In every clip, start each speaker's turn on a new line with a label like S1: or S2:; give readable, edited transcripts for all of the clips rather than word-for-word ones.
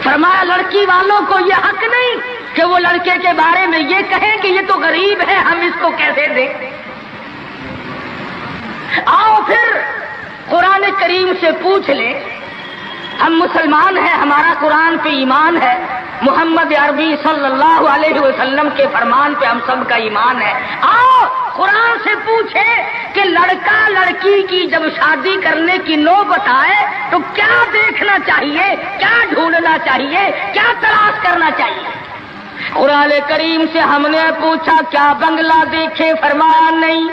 S1: فرمایا لڑکی والوں کو یہ حق نہیں کہ وہ لڑکے کے بارے میں یہ کہیں کہ یہ تو غریب ہے، ہم اس کو کیسے دیں۔ آؤ پھر قرآن کریم سے پوچھ لیں، ہم مسلمان ہیں، ہمارا قرآن پہ ایمان ہے، محمد عربی صلی اللہ علیہ وسلم کے فرمان پہ ہم سب کا ایمان ہے۔ آؤ قرآن سے پوچھے کہ لڑکا لڑکی کی جب شادی کرنے کی نوبت آئے تو کیا دیکھنا چاہیے، کیا ڈھونڈنا چاہیے، کیا تلاش کرنا چاہیے۔ قرآن کریم سے ہم نے پوچھا کیا بنگلہ دیکھے، فرمایا نہیں۔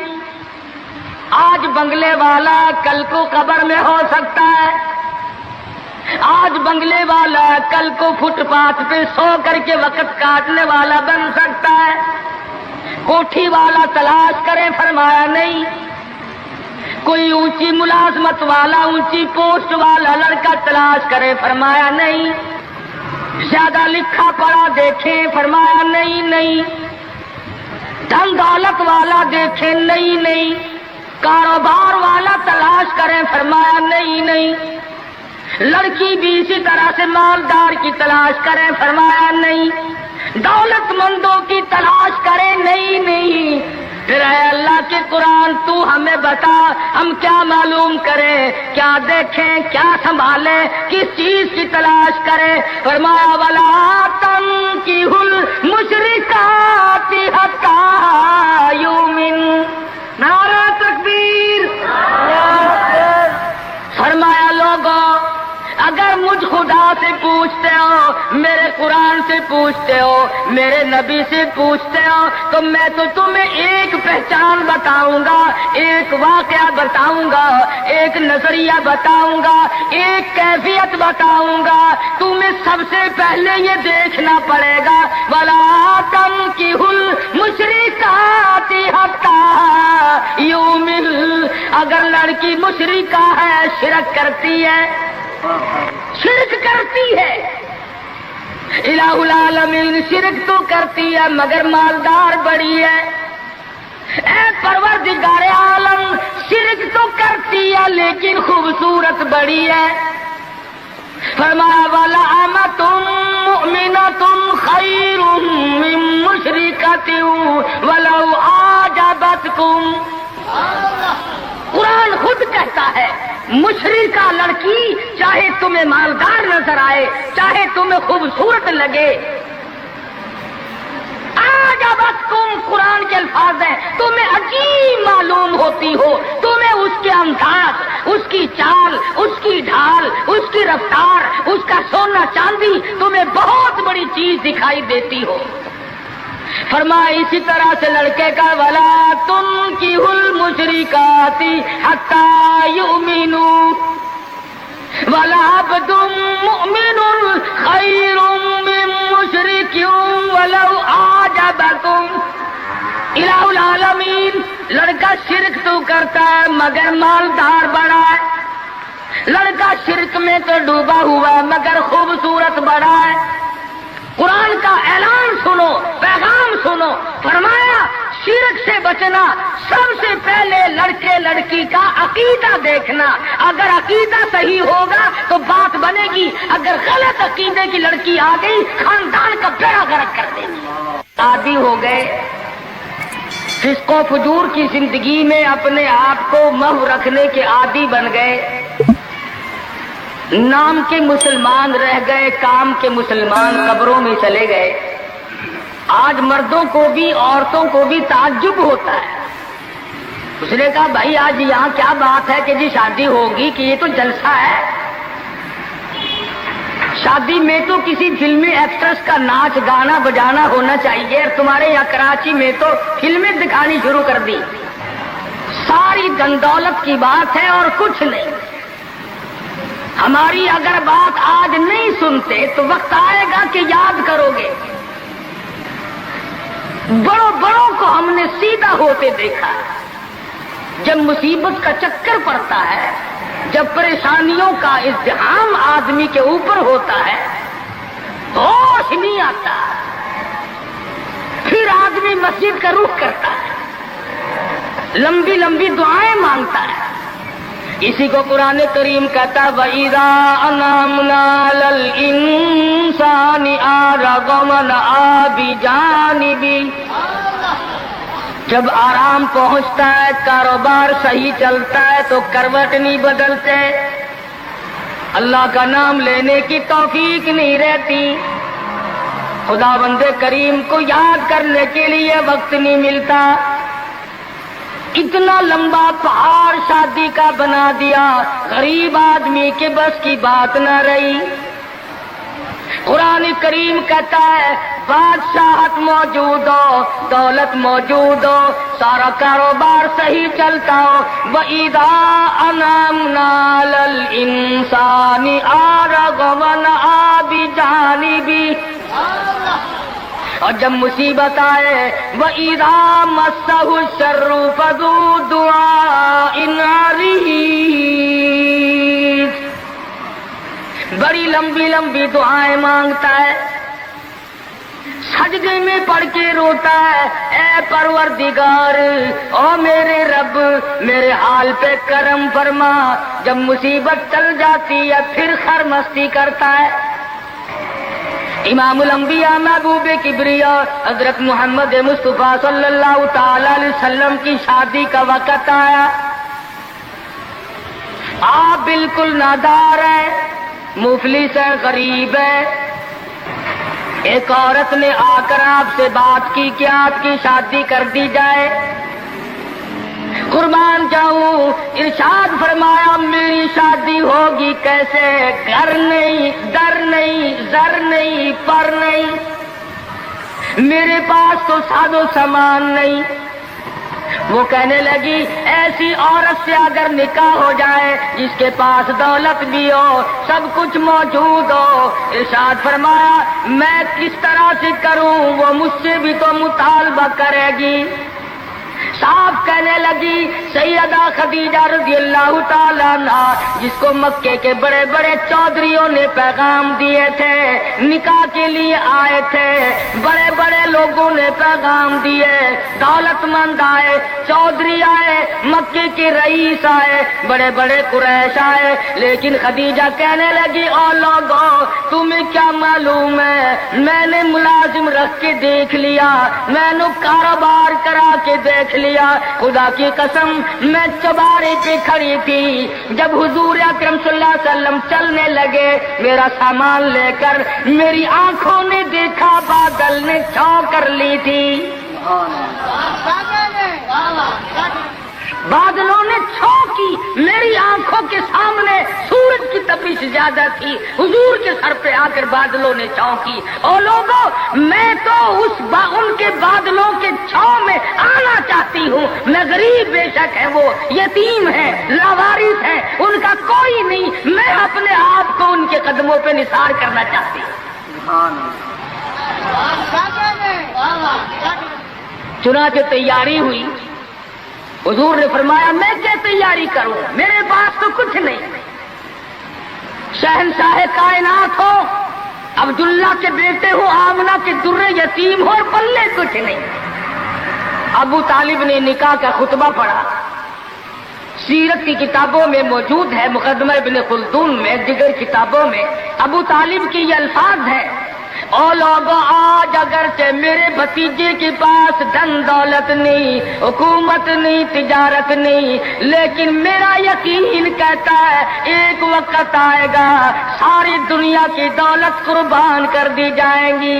S1: آج بنگلے والا کل کو قبر میں ہو سکتا ہے، آج بنگلے والا کل کو فٹ پاتھ پہ سو کر کے وقت کاٹنے والا بن سکتا ہے۔ کوٹھی والا تلاش کرے، فرمایا نہیں۔ کوئی اونچی ملازمت والا، اونچی پوسٹ والا لڑکا تلاش کرے، فرمایا نہیں۔ زیادہ لکھا پڑھا دیکھیں، فرمایا نہیں۔ دھن دولت والا دیکھیں، نہیں۔ کاروبار والا تلاش کریں، فرمایا نہیں۔ لڑکی بھی اسی طرح سے مالدار کی تلاش کریں، فرمایا نہیں۔ دولت مندوں کی تلاش کریں، نہیں۔ پھر اے اللہ کے قرآن تو ہمیں بتا، ہم کیا معلوم کریں، کیا دیکھیں، کیا سنبھالیں، کس چیز کی تلاش کریں۔ فرمایا وَلَا تَنكِحُوا الْمُشْرِكَاتِ حَتَّىٰ يُؤْمِنَّ۔ نعرہ تکبیر۔ فرمایا لوگوں اگر مجھ خدا سے پوچھتے ہو، میرے قرآن سے پوچھتے ہو، میرے نبی سے پوچھتے ہو تو میں تو تمہیں ایک پہچان بتاؤں گا، ایک واقعہ بتاؤں گا، ایک نظریہ بتاؤں گا، ایک کیفیت بتاؤں گا۔ تمہیں سب سے پہلے یہ دیکھنا پڑے گا وَلَا تَنكِحُوا الْمُشْرِكَاتِ حَتَّىٰ يُؤْمِنَّ۔ اگر لڑکی مشرکہ ہے، شرک کرتی ہے، الہ العالمین شرک تو کرتی ہے مگر مالدار بڑی ہے۔ اے پروردگار عالم شرک تو کرتی ہے لیکن خوبصورت بڑی ہے۔ فرمایا وَلَأَمَةٌ مُؤْمِنَةٌ خَيْرٌ مِّن مُّشْرِكَةٍ وَلَوْ أَعْجَبَتْكُمْ۔ قرآن خود کہتا ہے مشرکہ لڑکی چاہے تمہیں مالدار نظر آئے، چاہے تمہیں خوبصورت لگے، آجابتکم قرآن کے الفاظ ہیں، تمہیں عجیب معلوم ہوتی ہو، تمہیں اس کے انداز، اس کی چال، اس کی ڈھال، اس کی رفتار، اس کا سونا چاندی تمہیں بہت بڑی چیز دکھائی دیتی ہو۔ فرمایا اسی طرح سے لڑکے کا وَلَا تُنكِحُوا الْمُشْرِكَاتِ حَتَّىٰ يُؤْمِنُوا وَلَعَبْدٌ مُؤْمِنٌ خَيْرٌ مِّن مُّشْرِكٍ وَلَوْ أَعْجَبَكُمْ۔ الہ العالمین لڑکا شرک تو کرتا ہے مگر مالدار بڑا ہے، لڑکا شرک میں تو ڈوبا ہوا مگر خوبصورت بڑا ہے۔ قرآن کا اعلان سنو، پیغام سنو۔ فرمایا شرک سے بچنا، سب سے پہلے لڑکے لڑکی کا عقیدہ دیکھنا، اگر عقیدہ صحیح ہوگا تو بات بنے گی، اگر غلط عقیدے کی لڑکی آ گئی خاندان کا بیڑا غرق کر دے گی۔ عادی ہو گئے فسق و فجور کی زندگی میں، اپنے آپ کو محو رکھنے کے عادی بن گئے، نام کے مسلمان رہ گئے، کام کے مسلمان قبروں میں چلے گئے۔ آج مردوں کو بھی عورتوں کو بھی تعجب ہوتا ہے۔ اس نے کہا بھائی آج یہاں کیا بات ہے کہ جی شادی ہوگی، کہ یہ تو جلسہ ہے، شادی میں تو کسی فلمی ایکٹریس کا ناچ گانا بجانا ہونا چاہیے، اور تمہارے یہاں کراچی میں تو فلمیں دکھانی شروع کر دی۔ ساری دن دولت کی بات ہے اور کچھ نہیں۔ ہماری اگر بات آج نہیں سنتے تو وقت آئے گا کہ یاد کرو گے۔ بڑوں کو ہم نے سیدھا ہوتے دیکھا، جب مصیبت کا چکر پڑتا ہے، جب پریشانیوں کا ازدحام آدمی کے اوپر ہوتا ہے، ہوش نہیں آتا، پھر آدمی مسجد کا رخ کرتا ہے، لمبی لمبی دعائیں مانگتا ہے۔ اسی کو قرآن کریم کہتا ہے وَإِذَا أَنْعَمْنَا عَلَى الْإِنسَانِ رغما آبی جانبی. جب آرام پہنچتا ہے، کاروبار صحیح چلتا ہے تو کروٹ نہیں بدلتے، اللہ کا نام لینے کی توفیق نہیں رہتی، خدا بند کریم کو یاد کرنے کے لیے وقت نہیں ملتا. اتنا لمبا پہاڑ شادی کا بنا دیا، غریب آدمی کے بس کی بات نہ رہی. قرآن کریم کہتا ہے بادشاہت موجود ہو، دولت موجود ہو، سارا کاروبار صحیح چلتا ہو، وَإِذَا أَنَعْمْنَا عَلَى الْإِنسَانِ أَعْرَضَ وَنَأَىٰ بِجَانِبِهِ. اور جب مصیبت آئے وَإِذَا مَسَّهُ الشَّرُّ فَذُو دُعَاءٍ عَرِيضٍ، بڑی لمبی لمبی دعائیں مانگتا ہے، سجدے میں پڑھ کے روتا ہے، اے پروردگار، او میرے رب، میرے حال پہ کرم فرما. جب مصیبت چل جاتی ہے پھر خرمستی کرتا ہے. امام الانبیاء محبوب کبریا حضرت محمد مصطفیٰ صلی اللہ تعالی علیہ وسلم کی شادی کا وقت آیا، آپ بالکل نادار ہیں، مفلس ہے، غریب ہے. ایک عورت نے آ کر آپ سے بات کی کہ آپ کی شادی کر دی جائے. قربان جاؤں، ارشاد فرمایا میری شادی ہوگی کیسے؟ گھر نہیں، در نہیں، زر نہیں، پر نہیں، میرے پاس تو ساز و سامان نہیں. وہ کہنے لگی ایسی عورت سے اگر نکاح ہو جائے جس کے پاس دولت بھی ہو، سب کچھ موجود ہو، ارشاد فرمایا میں کس طرح سے کروں؟ وہ مجھ سے بھی تو مطالبہ کرے گی. صاحب کہنے لگی سیدہ خدیجہ رضی اللہ تعالیٰ عنہ، جس کو مکے کے بڑے بڑے چودھریوں نے پیغام دیے تھے، نکاح کے لیے آئے تھے، بڑے بڑے لوگوں نے پیغام دیے، دولت مند آئے، چودھری آئے، مکے کے رئیس آئے، بڑے بڑے قریش آئے، لیکن خدیجہ کہنے لگی او لوگوں تمہیں کیا معلوم ہے، میں نے ملازم رکھ کے دیکھ لیا، میں نے کاروبار کرا کے دیکھ لیا، خدا کی قسم میں چوبارے پہ کھڑی تھی، جب حضور اکرم صلی اللہ علیہ وسلم چلنے لگے میرا سامان لے کر، میری آنکھوں نے دیکھا بادل نے چھاؤں کر لی تھی، بادلوں نے چھاؤں کی، میری آنکھوں کے سامنے سورج کی تپش زیادہ تھی، حضور کے سر پہ آ کر بادلوں نے چھاؤں کی. اور لوگوں میں تو ان کے بادلوں کے چھاؤں میں آنا چاہتی ہوں. میں غریب بے شک ہے، وہ یتیم ہے، لاوارث ہے، ان کا کوئی نہیں، میں اپنے آپ کو ان کے قدموں پہ نثار کرنا چاہتی ہوں. چنانچہ تیاری ہوئی. حضور نے فرمایا میں کیا تیاری کروں، میرے پاس تو کچھ نہیں. شہنشاہ کائنات ہو، عبداللہ کے بیٹے ہو، آمنہ کے درے یتیم ہو اور پلے کچھ نہیں. ابو طالب نے نکاح کا خطبہ پڑھا، سیرت کی کتابوں میں موجود ہے، مقدمہ ابن خلدون میں، دیگر کتابوں میں ابو طالب کی یہ الفاظ ہیں او لوگوں آج اگرچہ میرے بھتیجے کے پاس دھن دولت نہیں، حکومت نہیں، تجارت نہیں، لیکن میرا یقین کہتا ہے ایک وقت آئے گا ساری دنیا کی دولت قربان کر دی جائیں گی.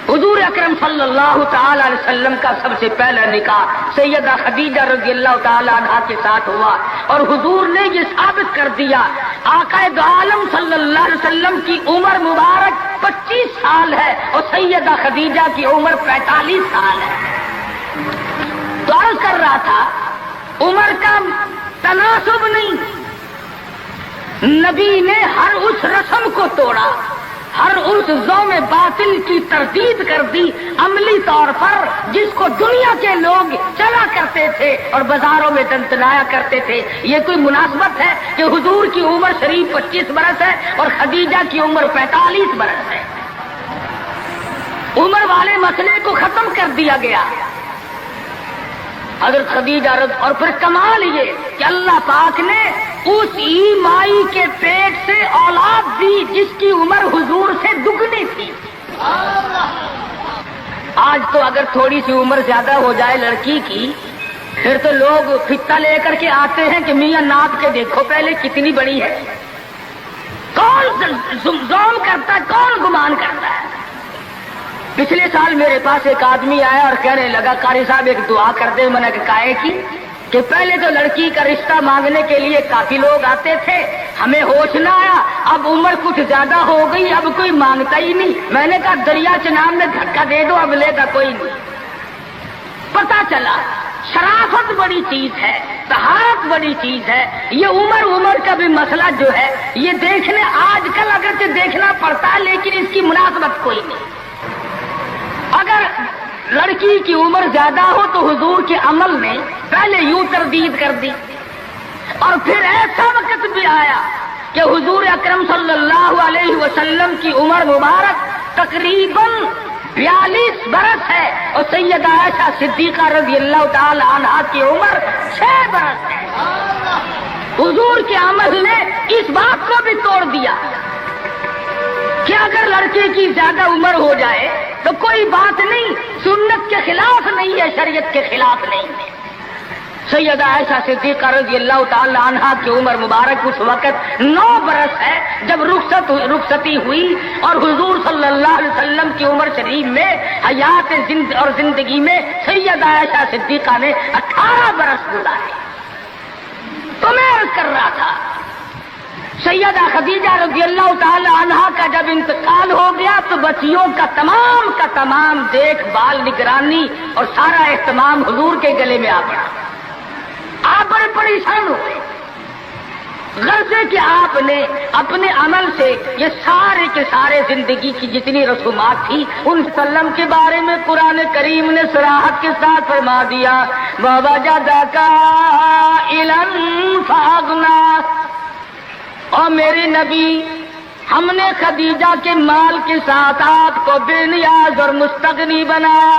S1: حضور اکرم صلی اللہ تعالی علیہ وسلم کا سب سے پہلا نکاح سیدہ خدیجہ رضی اللہ تعالی عنہا کے ساتھ ہوا، اور حضور نے یہ ثابت کر دیا آقا دو عالم صلی اللہ علیہ وسلم کی عمر مبارک 25 سال ہے اور سیدہ خدیجہ کی عمر 45 سال ہے. تو عرض کر رہا تھا عمر کا تناسب نہیں، نبی نے ہر اس رسم کو توڑا، ہر اس ذوم باطل کی تردید کر دی عملی طور پر، جس کو دنیا کے لوگ چلا کرتے تھے اور بازاروں میں تنتنایا کرتے تھے. یہ کوئی مناسبت ہے کہ حضور کی عمر شریف 25 برس ہے اور خدیجہ کی عمر 45 برس ہے؟ عمر والے مسئلے کو ختم کر دیا گیا. حضرت خدیجہ اور پھر کمال یہ کہ اللہ پاک نے اس ہی مائی کے پیٹ سے اولاد دی جس کی عمر حضور سے دگنی تھی. آج تو اگر تھوڑی سی عمر زیادہ ہو جائے لڑکی کی پھر تو لوگ فتہ لے کر کے آتے ہیں کہ میاں ناپ کے دیکھو پہلے کتنی بڑی ہے. کون زوم کرتا ہے, کون گمان کرتا ہے. پچھلے سال میرے پاس ایک آدمی آیا اور کہنے لگا قاری صاحب ایک دعا کر دے. میں نے کہا کی کہ پہلے تو لڑکی کا رشتہ مانگنے کے لیے کافی لوگ آتے تھے, ہمیں ہوش نہ آیا, اب عمر کچھ زیادہ ہو گئی, اب کوئی مانگتا ہی نہیں. میں نے کہا دریا چناب میں دھکا دے دو, اب لے گا کوئی نہیں. پتا چلا شرافت بڑی چیز ہے, طہارت بڑی چیز ہے. یہ عمر کا بھی مسئلہ جو ہے یہ دیکھنے آج کل اگرچہ دیکھنا پڑتا ہے لیکن اس کی مناسبت کوئی نہیں. اگر لڑکی کی عمر زیادہ ہو تو حضور کے عمل نے پہلے یوں تردید کر دی, اور پھر ایسا وقت بھی آیا کہ حضور اکرم صلی اللہ علیہ وسلم کی عمر مبارک تقریباً 42 برس ہے اور سیدہ عائشہ صدیقہ رضی اللہ تعالی عنہا کی عمر 6 برس ہے. حضور کے عمل نے اس بات کو بھی توڑ دیا کہ اگر لڑکے کی زیادہ عمر ہو جائے تو کوئی بات نہیں, سنت کے خلاف نہیں ہے, شریعت کے خلاف نہیں ہے. سیدہ عائشہ صدیقہ رضی اللہ تعالی عنہا کی عمر مبارک اس وقت 9 برس ہے جب رخصتی ہوئی, اور حضور صلی اللہ علیہ وسلم کی عمر شریف میں حیات اور زندگی میں سیدہ عائشہ صدیقہ نے 18 برس گزارے. تو میں عرض کر رہا تھا سیدہ خدیجہ رضی اللہ تعالی عنہا کا جب انتقال ہو گیا تو بچیوں کا تمام دیکھ بھال, نگرانی اور سارا اہتمام حضور کے گلے میں آ پڑا. آپ بڑے پریشان ہوئے, غرضے کہ آپ نے اپنے عمل سے یہ سارے کے سارے زندگی کی جتنی رسومات تھی ان وسلم کے بارے میں قرآن کریم نے صراحت کے ساتھ فرما دیا, وَوَجَدَكَ عَائِلًا فَأَغْنَىٰ. اور میرے نبی ہم نے خدیجہ کے مال کے ساتھ آپ کو بے نیاز اور مستغنی بنایا.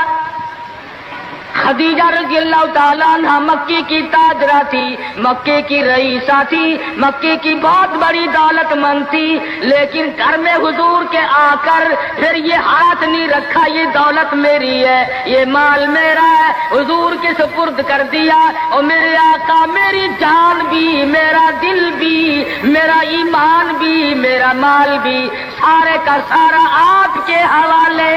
S1: خدیجہ رضی اللہ تعالیٰ عنہ مکے کی تاجرہ تھی, مکے کی رئیسہ تھی, مکے کی بہت بڑی دولت مند تھی, لیکن گھر میں حضور کے آ کر پھر یہ ہاتھ نہیں رکھا یہ دولت میری ہے, یہ مال میرا ہے, حضور کے سپرد کر دیا. اور میرے آقا میری جان بھی, میرا دل بھی, میرا ایمان بھی, میرا مال بھی, سارے کا سارا آپ کے حوالے.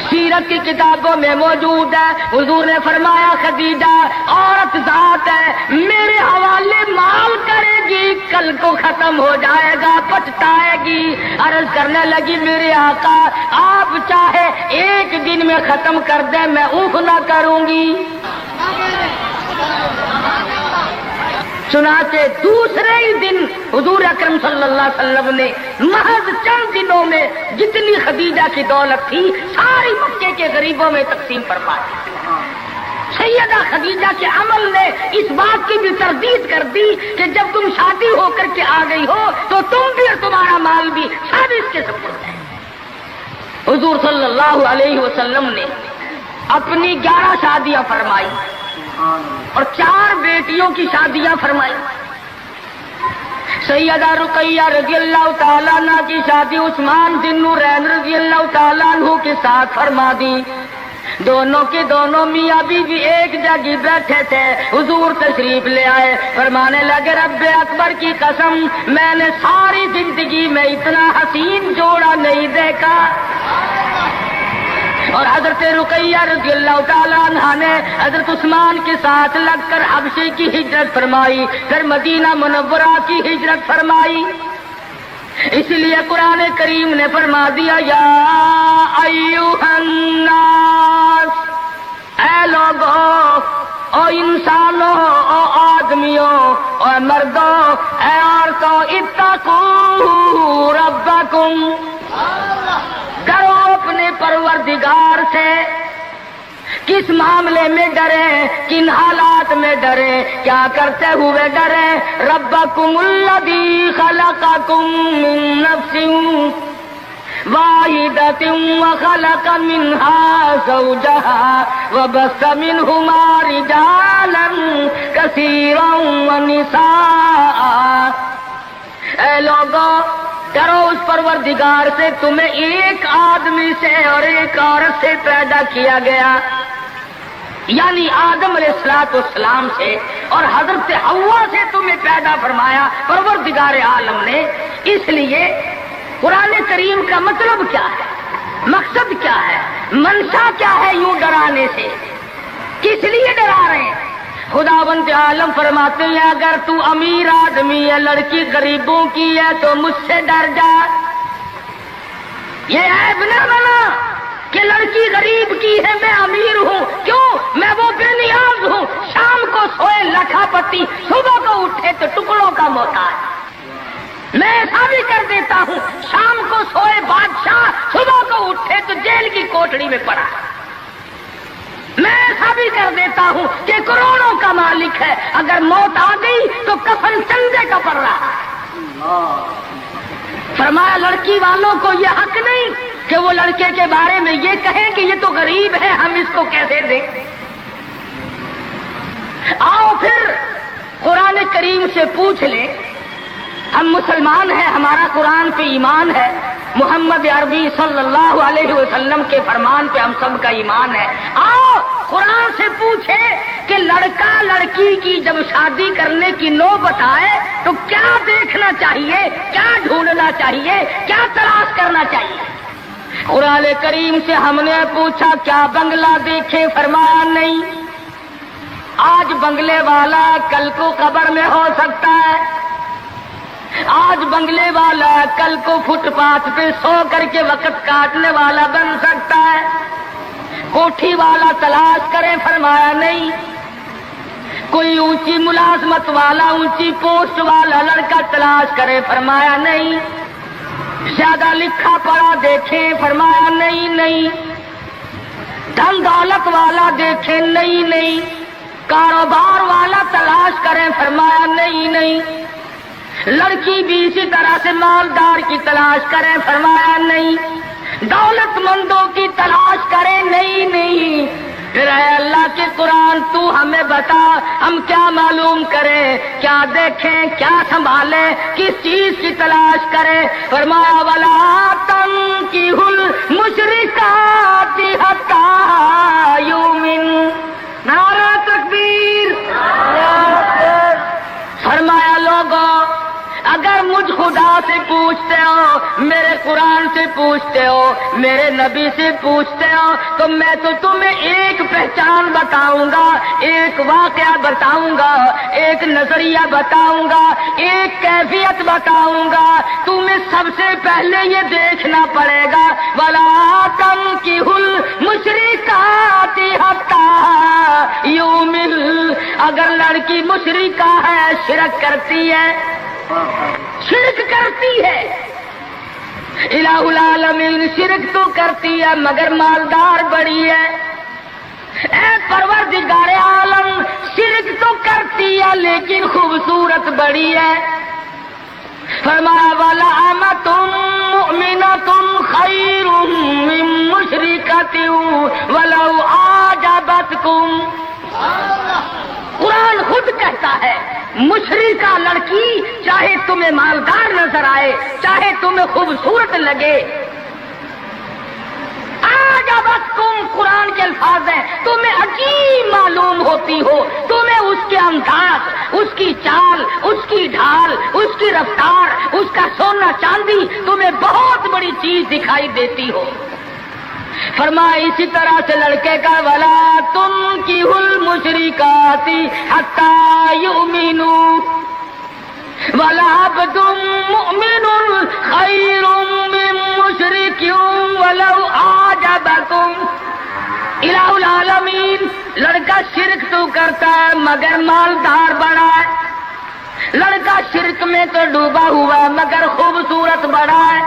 S1: سیرت کی کتابوں میں موجود ہے, حضور نے فرمایا خدیجہ عورت ذات ہے, میرے حوالے مال کرے گی, کل کو ختم ہو جائے گا, پچھتائے گی. عرض کرنے لگی میرے آقا آپ چاہے ایک دن میں ختم کر دیں میں اوف نہ کروں گی. چنانچہ دوسرے ہی دن حضور اکرم صلی اللہ علیہ وسلم نے محض چند دنوں میں جتنی خدیجہ کی دولت تھی ساری مکے کے غریبوں میں تقسیم فرما دی. سیدہ خدیجہ کے عمل نے اس بات کی بھی تردید کر دی کہ جب تم شادی ہو کر کے آ گئی ہو تو تم بھی اور تمہارا مال بھی سب اس کے سپرد ہے. حضور صلی اللہ علیہ وسلم نے اپنی 11 شادیاں فرمائی اور 4 بیٹیوں کی شادیاں فرمائی. سیدہ رقیہ رضی اللہ تعالیٰ عنہ کی شادی عثمان ذی النورین رضی اللہ تعالیٰ عنہ کے ساتھ فرما دی. دونوں کے دونوں میاں بیوی ایک جگہ بیٹھے تھے, حضور تشریف لے آئے, فرمانے لگے رب اکبر کی قسم میں نے ساری زندگی میں اتنا حسین جوڑا نہیں دیکھا. اور حضرت رقیہ رضی اللہ تعالیٰ عنہ نے حضرت عثمان کے ساتھ لگ کر حبشے کی ہجرت فرمائی, پھر مدینہ منورہ کی ہجرت فرمائی. اس لیے قرآن کریم نے فرما دیا یا ایھا الناس, اے لوگوں, او انسانوں, او آدمیوں, او مردوں, اے عورتوں, اتقوا ربکم, ڈرو اپنے پروردگار سے. کس معاملے میں ڈریں, کن حالات میں ڈریں, کیا کرتے ہوئے ڈریں. ربکم الذی خلقکم من نفس واحدۃ وخلق منها زوجها وبث منهما رجالا کثیرا ونساء. اے لوگوں کرو اس پروردگار سے تمہیں ایک آدمی سے اور ایک عورت سے پیدا کیا گیا، یعنی آدم علیہ السلام سے اور حضرت حوا سے تمہیں پیدا فرمایا پروردگار عالم نے۔ اس لیے قرآن کریم کا مطلب کیا ہے، مقصد کیا ہے، منشا کیا ہے یوں ڈرانے سے، کس لیے ڈرا رہے ہیں؟ خداوند عالم فرماتے ہیں اگر تو امیر آدمی ہے، لڑکی غریبوں کی ہے تو مجھ سے ڈر جا۔ یہ عیب نہ بنا کہ لڑکی غریب کی ہے میں امیر ہوں، کیوں؟ میں وہ بے نیاز ہوں، شام کو سوئے لکھا پتی، صبح کو اٹھے تو ٹکڑوں کا محتاج۔ میں ایسا بھی کر دیتا ہوں، شام کو سوئے بادشاہ، صبح کو اٹھے تو جیل کی کوٹڑی میں پڑا۔ میں ایسا بھی کر دیتا ہوں کہ کروڑوں کا مالک ہے، اگر موت آ گئی تو کفن چندے کا پڑ رہا ہے۔ فرمایا لڑکی والوں کو یہ حق نہیں کہ وہ لڑکے کے بارے میں یہ کہیں کہ یہ تو غریب ہے، ہم اس کو کیسے دیں۔ آؤ پھر قرآن کریم سے پوچھ لیں، ہم مسلمان ہیں، ہمارا قرآن پہ ایمان ہے، محمد عربی صلی اللہ علیہ وسلم کے فرمان پہ ہم سب کا ایمان ہے۔ آؤ قرآن سے پوچھے کہ لڑکا لڑکی کی جب شادی کرنے کی نوبت آئے تو کیا دیکھنا چاہیے، کیا ڈھونڈنا چاہیے، کیا تلاش کرنا چاہیے۔ قرآن کریم سے ہم نے پوچھا کیا بنگلہ دیکھے، فرمایا نہیں۔ آج بنگلے والا کل کو قبر میں ہو سکتا ہے، آج بنگلے والا کل کو فٹ پاتھ پہ سو کر کے وقت کاٹنے والا بن سکتا ہے۔ کوٹھی والا تلاش کرے، فرمایا نہیں۔ کوئی اونچی ملازمت والا، اونچی پوسٹ والا لڑکا تلاش کرے، فرمایا نہیں۔ زیادہ لکھا پڑھا دیکھیں، فرمایا نہیں۔ دھن دولت والا دیکھیں، نہیں۔ کاروبار والا تلاش کریں، فرمایا نہیں۔ لڑکی بھی اسی طرح سے مالدار کی تلاش کریں، فرمایا نہیں۔ دولت مندوں کی تلاش کریں، نہیں۔ پھر اے اللہ کے قرآن تو ہمیں بتا ہم کیا معلوم کریں، کیا دیکھیں، کیا سنبھالیں، کس چیز کی تلاش کریں۔ فرمایا وَلَا تَنكِحُوا الْمُشْرِكَاتِ حَتَّىٰ يُؤْمِنْ۔ نعرہ تکبیر۔ فرمایا لوگوں اگر مجھ خدا سے پوچھتے ہو، میرے قرآن سے پوچھتے ہو، میرے نبی سے پوچھتے ہو تو میں تو تمہیں ایک پہچان بتاؤں گا، ایک واقعہ بتاؤں گا، ایک نظریہ بتاؤں گا، ایک کیفیت بتاؤں گا۔ تمہیں سب سے پہلے یہ دیکھنا پڑے گا وَلَا تَنكِحُوا الْمُشْرِكَاتِ حَتَّىٰ يُؤْمِنْ۔ اگر لڑکی مشرکہ ہے، شرک کرتی ہے، الہ العالمین شرک تو کرتی ہے مگر مالدار بڑی ہے۔ اے پروردگار عالم شرک تو کرتی ہے لیکن خوبصورت بڑی ہے۔ فرمایا وَلَأَمَةٌ مُؤْمِنَةٌ خَيْرٌ مِّن مُشْرِكَةٍ وَلَوْ أَعْجَبَتْكُمْ۔ قرآن خود کہتا ہے مشرکہ لڑکی چاہے تمہیں مالدار نظر آئے، چاہے تمہیں خوبصورت لگے، آجابتکم قرآن کے الفاظ ہیں، تمہیں عجیب معلوم ہوتی ہو، تمہیں اس کے انداز، اس کی چال، اس کی ڈھال، اس کی رفتار، اس کا سونا چاندی تمہیں بہت بڑی چیز دکھائی دیتی ہو۔ فرمایا اسی طرح سے لڑکے کا وَلَا تُنكِحُوا الْمُشْرِكَاتِ حَتَّىٰ يُؤْمِنُوا وَلَعَبْدٌ مُؤْمِنٌ خَيْرٌ مِّن مُّشْرِكٍ وَلَوْ أَعْجَبَكُمْ۔ الہ العالمین لڑکا شرک تو کرتا ہے مگر مالدار بڑا ہے، لڑکا شرک میں تو ڈوبا ہوا مگر خوبصورت بڑا ہے۔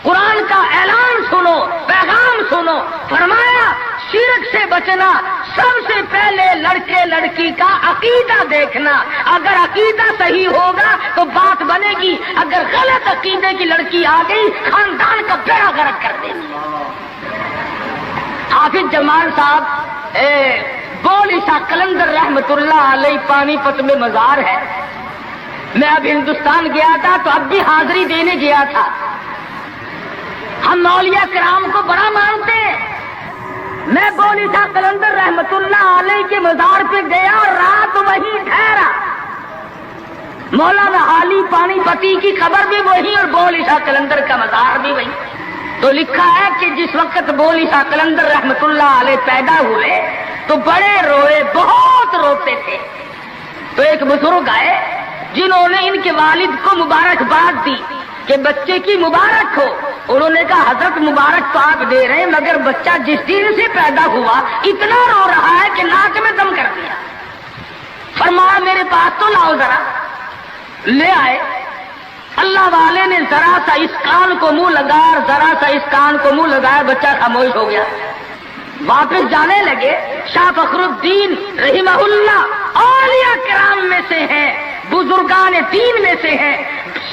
S1: قرآن کا اعلان سنو، پیغام سنو۔ فرمایا شرک سے بچنا، سب سے پہلے لڑکے لڑکی کا عقیدہ دیکھنا، اگر عقیدہ صحیح ہوگا تو بات بنے گی، اگر غلط عقیدے کی لڑکی آ گئی خاندان کا بیڑا غرق کر دے گی۔ حافظ جمال صاحب بول عیسیٰ قلندر رحمت اللہ علیہ پانی پت میں مزار ہے، میں اب ہندوستان گیا تھا تو اب بھی حاضری دینے گیا تھا. ہم اولیاء کرام کو بڑا مانتے ہیں. میں بولی تھا قلندر رحمت اللہ علیہ کے مزار پہ گیا اور رات وہیں ٹھہرا. مولانا حالی پانی پتی کی خبر بھی وہی اور بولی شاہ قلندر کا مزار بھی وہی. تو لکھا ہے کہ جس وقت بولی شاہ قلندر رحمت اللہ علیہ پیدا ہوئے تو بڑے روئے, بہت روتے تھے. تو ایک بزرگ آئے جنہوں نے ان کے والد کو مبارکباد دی کہ بچے کی مبارک ہو. انہوں نے کہا حضرت مبارک تو آپ دے رہے ہیں مگر بچہ جس دن سے پیدا ہوا اتنا رو رہا ہے کہ ناک میں دم کر دیا. فرمایا میرے پاس تو لاؤ ذرا. لے آئے. اللہ والے نے ذرا سا اس کان کو منہ لگایا, ذرا سا اس کان کو منہ لگایا, بچہ خاموش ہو گیا. واپس جانے لگے. شاہ فخر الدین رحمہ اللہ اولیاء کرام میں سے ہیں, بزرگان دین میں سے ہیں.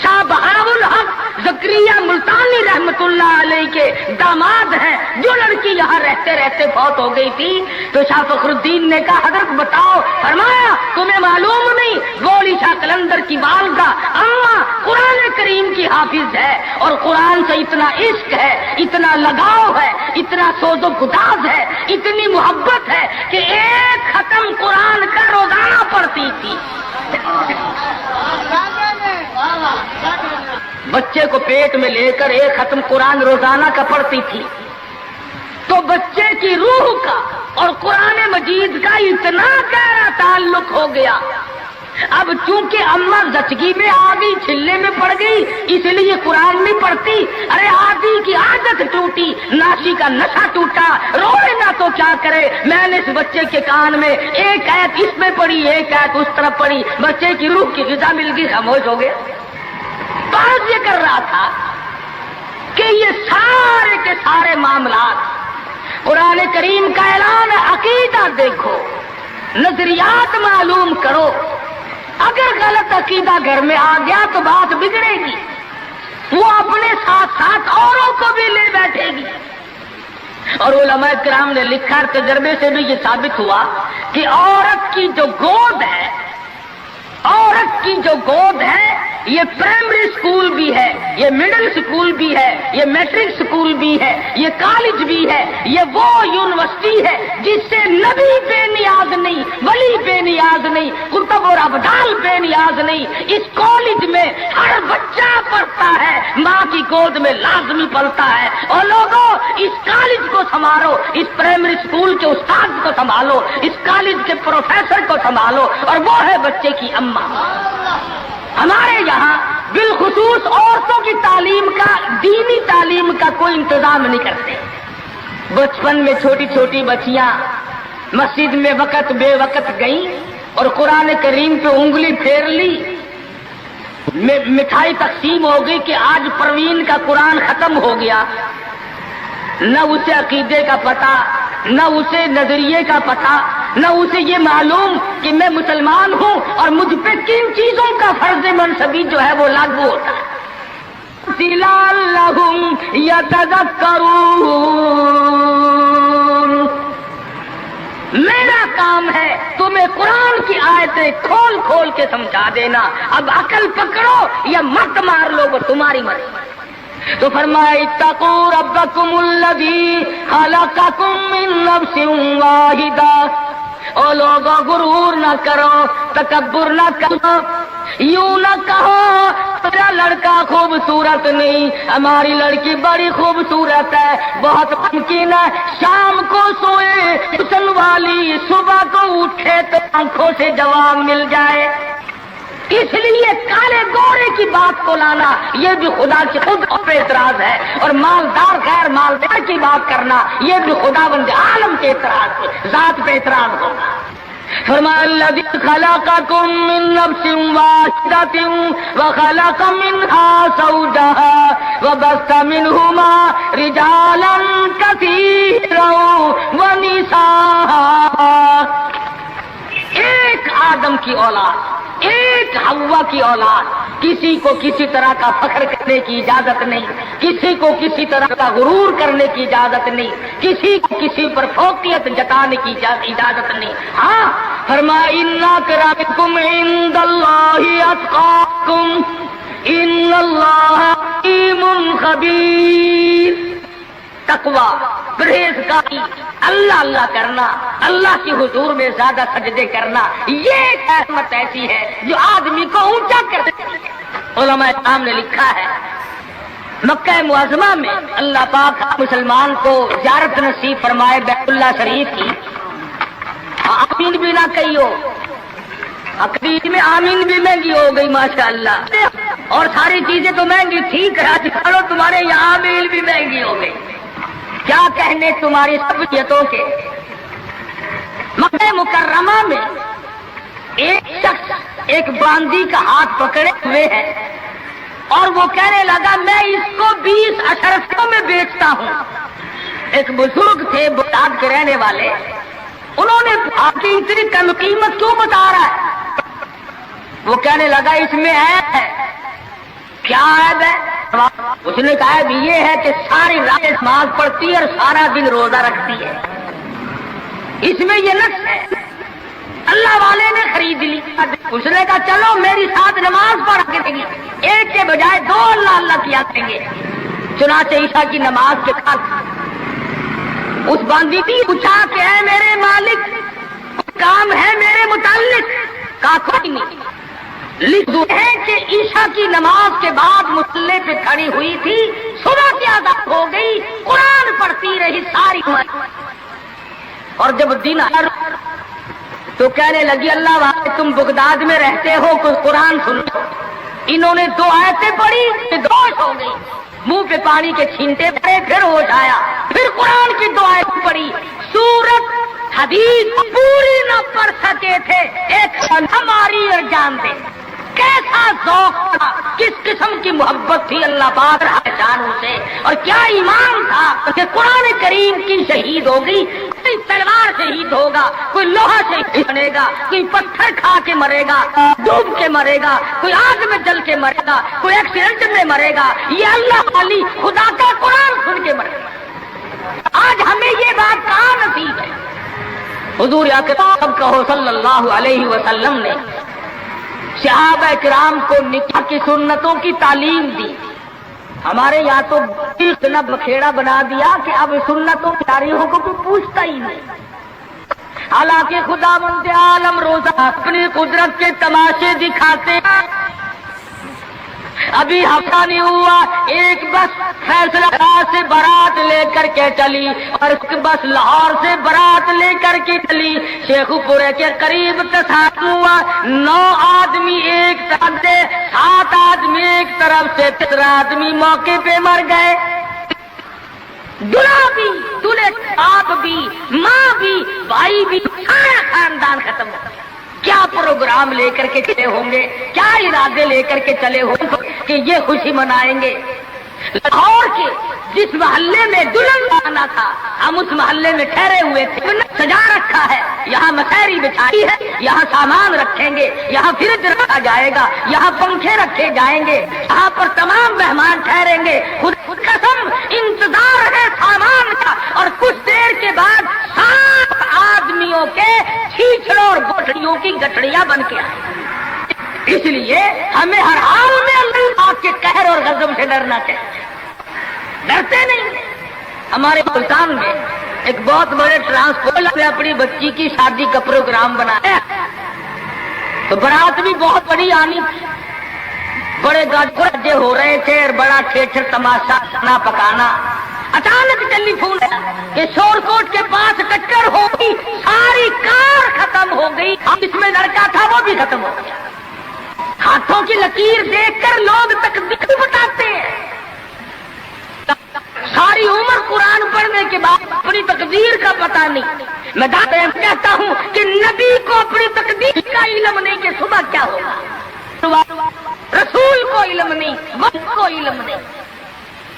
S1: شاہ بہاء الحق زکریا ملتانی رحمت اللہ علیہ کے داماد ہیں. جو لڑکی یہاں رہتے رہتے فوت ہو گئی تھی تو شاہ فخر الدین نے کہا حضرت بتاؤ. فرمایا تمہیں معلوم نہیں بولی شاہ قلندر کی والدہ اماں قرآن کریم کی حافظ ہے اور قرآن سے اتنا عشق ہے, اتنا لگاؤ ہے, اتنا سوز و گداز ہے, اتنی محبت ہے کہ ایک ختم قرآن کا روزانہ پڑھتی تھی. بچے کو پیٹ میں لے کر ایک ختم قرآن روزانہ کا پڑھتی تھی. تو بچے کی روح کا اور قرآن مجید کا اتنا گہرا تعلق ہو گیا. اب چونکہ اماں زچگی میں آ گئی, چھلے میں پڑ گئی, اس لیے قرآن نہیں پڑھتی. ارے آدھی کی عادت ٹوٹی, ناشی کا نشہ ٹوٹا, روئے نہ تو کیا کرے. میں نے اس بچے کے کان میں ایک آیت اس میں پڑھی, ایک آیت اس طرف پڑھی. بچے کی روح کی غذا مل گئی, خاموش ہو گیا. بات یہ کر رہا تھا کہ یہ سارے کے سارے معاملات قرآن کریم کا اعلان ہے. عقیدہ دیکھو, نظریات معلوم کرو. اگر غلط عقیدہ گھر میں آ گیا تو بات بگڑے گی, وہ اپنے ساتھ ساتھ اوروں کو بھی لے بیٹھے گی. اور علماء کرام نے لکھا, تجربے سے بھی یہ ثابت ہوا کہ عورت کی جو گود ہے, عورت کی جو گود ہے یہ پرائمری سکول بھی ہے, یہ مڈل سکول بھی ہے, یہ میٹرک سکول بھی ہے, یہ کالج بھی ہے, یہ وہ یونیورسٹی ہے جس سے نبی بے نیاز نہیں, ولی بے نیاز نہیں, قطب اور ابدال بے نیاز نہیں. اس کالج میں ہر بچہ پڑھتا ہے, ماں کی گود میں لازمی پلتا ہے. اور لوگوں اس کالج کو سنبھالو, اس پرائمری سکول کے استاد کو سنبھالو, اس کالج کے پروفیسر کو سنبھالو, اور وہ ہے بچے کی اماں. ہمارے یہاں بالخصوص عورتوں کی تعلیم کا, دینی تعلیم کا کوئی انتظام نہیں کرتے. بچپن میں چھوٹی چھوٹی بچیاں مسجد میں وقت بے وقت گئیں اور قرآن کریم پہ انگلی پھیر لی, مٹھائی تقسیم ہو گئی کہ آج پروین کا قرآن ختم ہو گیا. نہ اسے عقیدے کا پتہ, نہ اسے نظریے کا پتہ, نہ اسے یہ معلوم کہ میں مسلمان ہوں اور مجھ پہ کن چیزوں کا فرض منصبی جو ہے وہ لاگو ہوتا ہے. لعلہم یتذکرون, میرا کام ہے تمہیں قرآن کی آیتیں کھول کھول کے سمجھا دینا. اب عقل پکڑو یا مت مار لو, وہ تمہاری مرضی. تو فرمایا اتقوا ربکم الذی خلقکم من نفس واحدہ. او لوگوں غرور نہ کرو, تکبر نہ کرو, یوں نہ کہو میرا لڑکا خوبصورت نہیں, ہماری لڑکی بڑی خوبصورت ہے, بہت ممکن ہے شام کو سوئے حسن والی, صبح کو اٹھے تو آنکھوں سے جواب مل جائے. اس لیے کالے گورے کی بات کو لانا یہ بھی خدا کی خود پہ اعتراض ہے, اور مالدار غیر مالدار کی بات کرنا یہ بھی خدا بند عالم کے اعتراض ہے, ذات پہ اعتراض ہوگا. فرمایا الذی خلقکم من نفس واحدۃ وخلق منها زوجها وبث منهما رجالا کثیرا ونساء. ایک آدم کی اولاد, ایک حوا کی اولاد, کسی کو کسی طرح کا فخر کرنے کی اجازت نہیں, کسی کو کسی طرح کا غرور کرنے کی اجازت نہیں, کسی کو کسی پر فوقیت جتانے کی اجازت نہیں. ہاں فرمایا ان اکرمکم عند اللہ اتقاکم, معكم ان اللہ علیم خبیر. تقوی، پرہیزگاری، اللہ اللہ کرنا، اللہ کی حضور میں زیادہ سجدے کرنا، یہ ایک احمد ایسی ہے جو آدمی کو اونچا کر دیتی ہے. علماء کرام نے لکھا ہے مکہ معظمہ میں اللہ پاک مسلمان کو زیارت نصیب فرمائے بیت اللہ شریف کی. آمین بھی نہ کہیو، عقیدے میں آمین بھی مہنگی ہو گئی ماشاءاللہ، اور ساری چیزیں تو مہنگی ٹھیک ہے، چلو تمہارے یہاں آمین بھی مہنگی ہو گئی. کیا کہنے تمہاری سبیتوں کے. مکہ مکرمہ میں ایک شخص ایک باندی کا ہاتھ پکڑے ہوئے ہے اور وہ کہنے لگا میں اس کو 20 اشرفیوں میں بیچتا ہوں. ایک بزرگ تھے بغداد کے رہنے والے، انہوں نے آپ کی اتنی کم قیمت کیوں بتا رہا ہے؟ وہ کہنے لگا اس میں عیب ہے. کیا عیب ہے؟ اس نے کہا بھی یہ ہے کہ ساری رات نماز پڑھتی ہے اور سارا دن روزہ رکھتی ہے. اس میں یہ نقص ہے. اللہ والے نے خرید لی. اس نے کہا چلو میری ساتھ نماز پڑھ کے دیں گے، ایک کے بجائے 2 اللہ اللہ کیا کریں گے. چنانچہ عشاء کی نماز کے بعد اس باندی بھی پوچھا کہ اے میرے مالک کام ہے میرے متعلق. کہا کوئی نہیں. لکھ دو ہے کہ عشاء کی نماز کے بعد مصلے پہ کھڑی ہوئی تھی، صبح کی آزاد ہو گئی، قرآن پڑھتی رہی ساری عمر، اور جب دن آیا تو کہنے لگی اللہ والے تم بغداد میں رہتے ہو کوئی قرآن سنو. انہوں نے 2 آیتیں پڑھی، ہوش ہو گئی، منہ پہ پانی کے چھینٹے پڑے، پھر ہوش آیا، پھر قرآن کی 2 آیتیں پڑھی. سورت حدیث پوری نہ پڑھ سکے تھے، ایک ہماری اور جان دے. کیسا ذوق تھا، کس قسم کی محبت تھی اللہ پاک جانوں سے، اور کیا ایمان تھا کہ قرآن کریم کی شہید ہوگی. کوئی تلوار شہید ہوگا، کوئی لوہا شہید بنے گا، کوئی پتھر کھا کے مرے گا، ڈوب کے مرے گا، کوئی آگ میں جل کے مرے گا، کوئی ایکسیڈنٹ میں مرے گا. یہ اللہ والی خدا کا قرآن سن کے مرے گا. آج ہمیں یہ بات کہاں نصیب ہے. حضور اکرم کہو صلی اللہ علیہ وسلم نے صحابہ کرام کو نکاح کی سنتوں کی تعلیم دی. ہمارے یہاں تو اتنا بکھیڑا بنا دیا کہ اب سنتوں کی تاریخوں کو کوئی پوچھتا ہی نہیں. حالانکہ خدا مند عالم روزہ اپنی قدرت کے تماشے دکھاتے ہیں. ابھی ہفتہ نہیں ہوا ایک بس فیصلہ سے بارات لے کر کے چلی اور ایک بس لاہور سے بارات لے کر کے چلی. شیخ پورے کے قریب تصادم ہوا، 9 آدمی ایک طرف سے، 7 آدمی ایک طرف سے، 13 آدمی موقع پہ مر گئے. دلہا بھی، دلہے باپ بھی، ماں بھی، بھائی بھی، سارا خاندان ختم ہو گیا. کیا پروگرام لے کر کے چلے ہوں گے، کیا ارادے لے کر کے چلے ہوں گے کہ یہ خوشی منائیں گے. لاہور کے جس محلے میں دلہن آنا تھا ہم اس محلے میں ٹھہرے ہوئے تھے، سجا رکھا ہے، یہاں مسحری بچھائی ہے، یہاں سامان رکھیں گے، یہاں فریج رکھا جائے گا، یہاں پنکھے رکھے جائیں گے، یہاں پر تمام مہمان ٹھہریں گے. خود قسم انتظار ہے سامان کا، اور کچھ دیر کے بعد 7 آدمیوں کے چھیچڑوں اور گوٹڑیوں کی گٹڑیاں بن کے آئے. اس لیے ہمیں ہر حال میں اللہ کے قہر اور غضب سے ڈرنا چاہیے. ڈرتے نہیں. ہمارے ملتان میں ایک بہت بڑے ٹرانسپورٹ نے اپنی بچی کی شادی کا پروگرام بنایا تو برات بھی بہت بڑی آنی، بڑے گاجے ہو رہے تھے اور بڑا ٹھیٹر تماشا کھانا پکانا. اچانک ٹیلی فون کہ شور کوٹ کے پاس ٹکر ہو گئی، ساری کار ختم ہو گئی، جس میں لڑکا تھا وہ بھی ختم ہو گیا. ہاتھوں کی لکیر دیکھ کر لوگ تقدیر بتاتے ہیں. ساری عمر قرآن پڑھنے کے بعد اپنی تقدیر کا پتہ نہیں. میں کہتا ہوں کہ نبی کو اپنی تقدیر کا علم نہیں کہ صبح کیا ہوگا، رسول کو علم نہیں، وقت کو علم نہیں.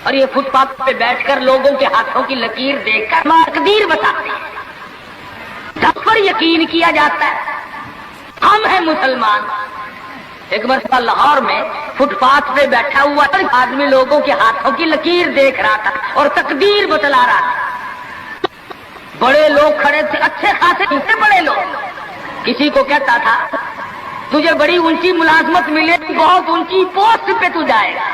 S1: اور یہ فٹ پاتھ پہ بیٹھ کر لوگوں کے ہاتھوں کی لکیر دیکھ کر تقدیر بتاتے ہیں، سب پر یقین کیا جاتا ہے. ہم ہیں مسلمان. ایک مرتبہ لاہور میں فٹ پاتھ پہ بیٹھا ہوا آدمی لوگوں کے ہاتھوں کی لکیر دیکھ رہا تھا اور تقدیر بتلا رہا تھا. بڑے لوگ کھڑے تھے، اچھے خاصے بڑے لوگ. کسی کو کہتا تھا تجھے بڑی اونچی ملازمت ملے، بہت اونچی پوسٹ پہ تو جائے گا۔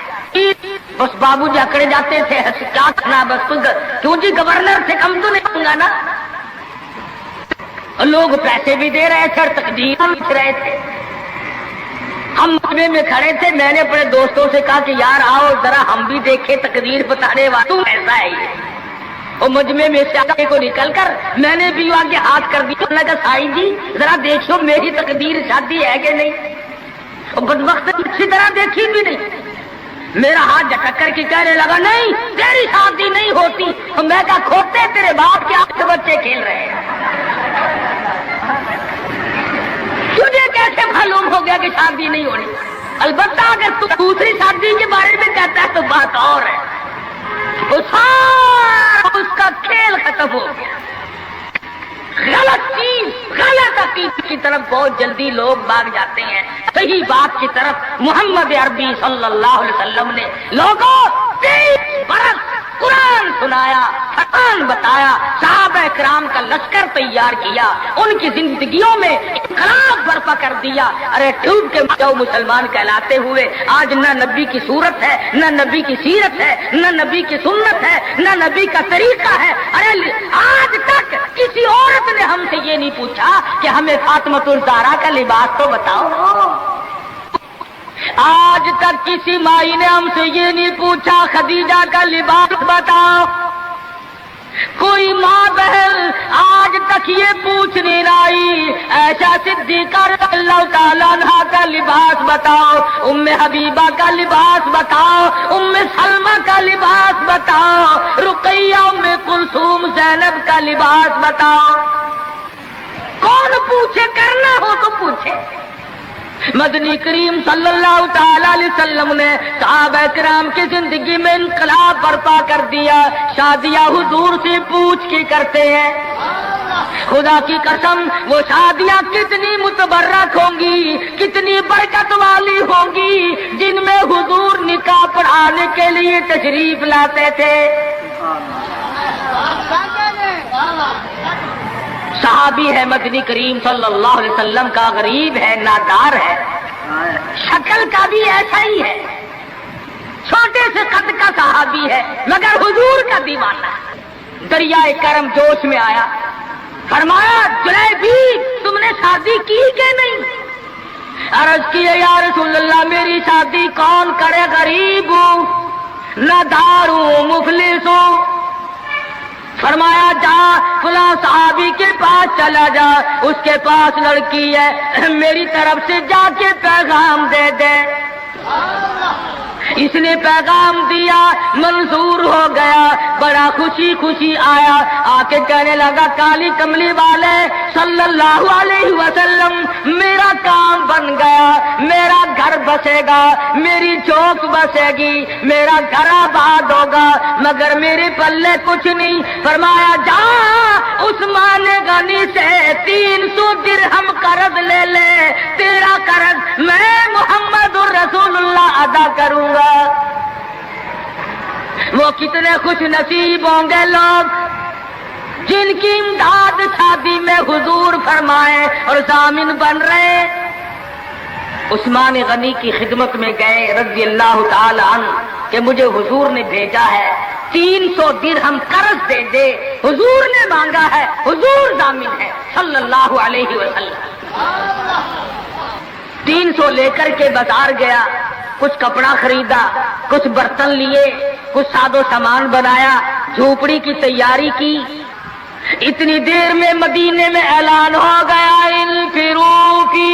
S1: بس بابو جی اکڑے جاتے تھے، کیا کرنا بس کیوں جی گورنر سے کم تو نہیں ہوں گا نا۔ لوگ پیسے بھی دے رہے تھے اور تقدیر لکھ رہے تھے۔ ہم مجمع میں کھڑے تھے، میں نے اپنے دوستوں سے کہا کہ یار آؤ ذرا ہم بھی دیکھیں تقدیر بتانے والا ایسا ہے یہ۔ اور مجمع میں سے آگے کو نکل کر میں نے بھی آگے ہاتھ کر دیا، میں نے کہا سائی جی ذرا دیکھو میری تقدیر شادی ہے کہ نہیں۔ اور بدبخت اچھی طرح دیکھی بھی نہیں، میرا ہاتھ جھٹک کر کے کہنے لگا نہیں تیری شادی نہیں ہوتی۔ اور میں کہا کھوتے تیرے باپ کے 8 بچے کھیل رہے ہیں، تجھے کیسے معلوم ہو گیا کہ شادی نہیں ہونی؟ البتہ اگر تو دوسری شادی کے بارے میں کہتا ہے تو بات اور ہے، اس کا کھیل ختم ہو گیا۔ غلط چیز غلط عقیدے کی طرف بہت جلدی لوگ بھاگ جاتے ہیں، صحیح بات کی طرف محمد عربی صلی اللہ علیہ وسلم نے لوگوں 23 برس قرآن سنایا، قرآن بتایا، صحابہ کرام کا لشکر تیار کیا، ان کی زندگیوں میں انقلاب برپا کر دیا۔ ارے ٹوب کے جو مسلمان کہلاتے ہوئے آج نہ نبی کی صورت ہے، نہ نبی کی سیرت ہے، نہ نبی کی سنت ہے، نہ نبی کا طریقہ ہے۔ ارے آج تک کسی عورت نے ہم سے یہ نہیں پوچھا کہ ہمیں فاطمۃ الزہرا کا لباس تو بتاؤ۔ آج تک کسی مائی نے ہم سے یہ نہیں پوچھا خدیجہ کا لباس بتاؤ۔ کوئی ماں بہن آج تک یہ پوچھ نہیں رہی ایسا صدیقہ رضی اللہ تعالیٰ عنہا کا لباس بتاؤ، ام حبیبہ کا لباس بتاؤ، ام سلمہ کا لباس بتاؤ، رقیہ ام کلثوم زینب کا لباس بتاؤ۔ کون پوچھے؟ کرنا ہو تو پوچھے۔ مدنی کریم صلی اللہ تعالی علیہ وسلم نے صحابہ کرام کی زندگی میں انقلاب برپا کر دیا۔ شادیاں حضور سے پوچھ کے کرتے ہیں، خدا کی قسم وہ شادیاں کتنی متبرک ہوں گی، کتنی برکت والی ہوں گی جن میں حضور نکاح پڑھانے کے لیے تشریف لاتے تھے۔ صحابی ہے مدنی کریم صلی اللہ علیہ وسلم کا، غریب ہے، نادار ہے، شکل کا بھی ایسا ہی ہے، چھوٹے سے قد کا صحابی ہے مگر حضور کا دیوانہ ہے۔ دریائے کرم جوش میں آیا، فرمایا جلیبی تم نے شادی کی کہ نہیں؟ عرض کیے یا رسول اللہ میری شادی کون کرے، غریب ہوں، نادار ہوں، مفلس ہوں۔ فرمایا جا فلاں صحابی کے پاس چلا جا، اس کے پاس لڑکی ہے، میری طرف سے جا کے پیغام دے دے۔ اس نے پیغام دیا، منظور ہو گیا، بڑا خوشی خوشی آیا، آ کے کہنے لگا کالی کملی والے صلی اللہ علیہ وسلم میرا کام بن گیا، میرا گھر بسے گا، میری چوک بسے گی، میرا گھر آباد ہوگا، مگر میرے پلے کچھ نہیں۔ فرمایا جا عثمان غنی سے 300 درہم قرض لے لے، تیرا قرض میں محمد الرسول اللہ ادا کروں گا۔ وہ کتنے خوش نصیب ہوں گے لوگ جن کی امداد شادی میں حضور فرمائے اور ضامن بن رہے۔ عثمان غنی کی خدمت میں گئے رضی اللہ تعالی عنہ کہ مجھے حضور نے بھیجا ہے، 300 درہم قرض دے دے، حضور نے مانگا ہے، حضور ضامن ہے صلی اللہ علیہ وسلم۔ 300 لے کر کے بازار گیا، کچھ کپڑا خریدا، کچھ برتن لیے، کچھ ساز و سامان بنایا، جھوپڑی کی تیاری کی۔ اتنی دیر میں مدینے میں اعلان ہو گیا انفروا فی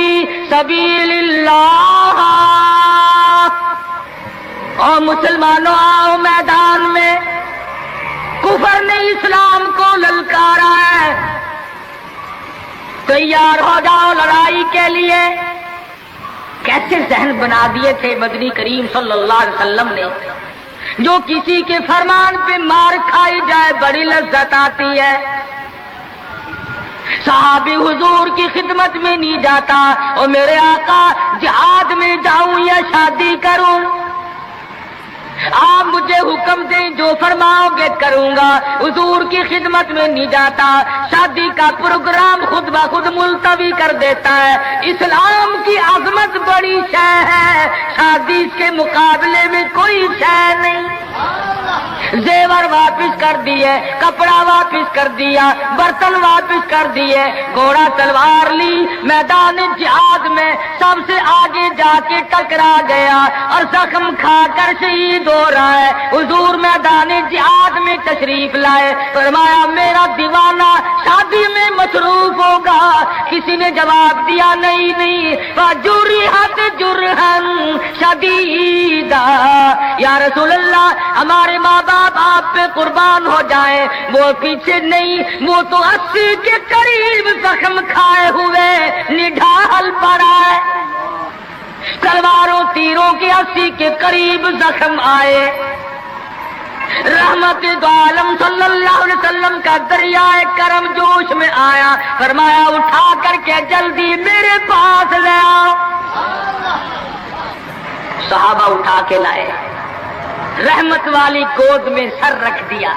S1: سبیل اللہ، اور مسلمانوں آؤ میدان میں، کفر نے اسلام کو للکارا ہے، تیار ہو جاؤ لڑائی کے لیے۔ کیسے ذہن بنا دیے تھے مدنی کریم صلی اللہ علیہ وسلم نے، جو کسی کے فرمان پہ مار کھائی جائے بڑی لذت آتی ہے۔ صحابی حضور کی خدمت میں نہیں جاتا اور میرے آقا جہاد میں جاؤں یا شادی کروں، آپ مجھے حکم دیں جو فرماؤ گے کروں گا، حضور کی خدمت میں نہیں جاتا، شادی کا پروگرام خود بخود ملتوی کر دیتا ہے۔ اسلام کی عظمت بڑی شے ہے، شادی کے مقابلے میں کوئی شے نہیں۔ زیور واپس کر دیے، کپڑا واپس کر دیا، برتن واپس کر دیے، گھوڑا تلوار لی، میدان جہاد میں سب سے آگے جا کے ٹکرا گیا اور زخم کھا کر شہید ہو رہا ہے۔ حضور میدان جہاد میں تشریف لائے، فرمایا میرا دیوانہ شادی میں مصروف ہوگا۔ کسی نے جواب دیا نہیں، فجرحت جرحا شدیدا، یا رسول اللہ ہمارے ماں باپ آپ پہ قربان ہو جائیں، وہ پیچھے نہیں، وہ تو 80 کے قریب زخم کھائے ہوئے نڈھال پڑا ہے۔ تلواروں تیروں کے 80 کے قریب زخم آئے۔ رحمت دو عالم صلی اللہ علیہ وسلم کا دریائے کرم جوش میں آیا، فرمایا اٹھا کر کے جلدی میرے پاس لے آؤ۔ صحابہ اٹھا کے لائے، رحمت والی گود میں سر رکھ دیا۔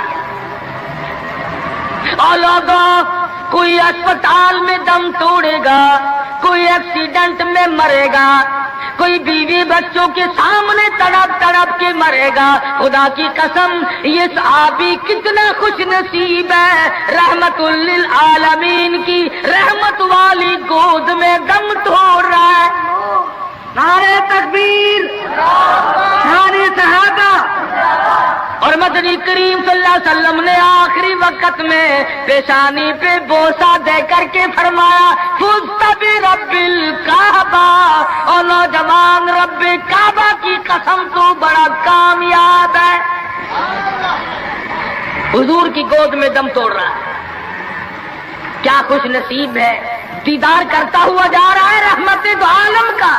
S1: اور لوگوں، کوئی اسپتال میں دم توڑے گا، کوئی ایکسیڈنٹ میں مرے گا، کوئی بیوی بچوں کے سامنے تڑپ تڑپ کے مرے گا۔ خدا کی قسم یہ صحابی کتنا خوش نصیب ہے، رحمت للعالمین کی رحمت والی گود میں دم توڑ رہا ہے۔ نعرہ تکبیر، شان صحابہ۔ اور مدنی کریم صلی اللہ علیہ وسلم نے آخری وقت میں پیشانی پہ بوسہ دے کر کے فرمایا فزت برب الکعبہ، اور نوجوان رب کعبہ کی قسم تو بڑا کامیاب ہے۔ حضور کی گود میں دم توڑ رہا ہے، کیا خوش نصیب ہے، دیدار کرتا ہوا جا رہا ہے رحمت دو عالم کا۔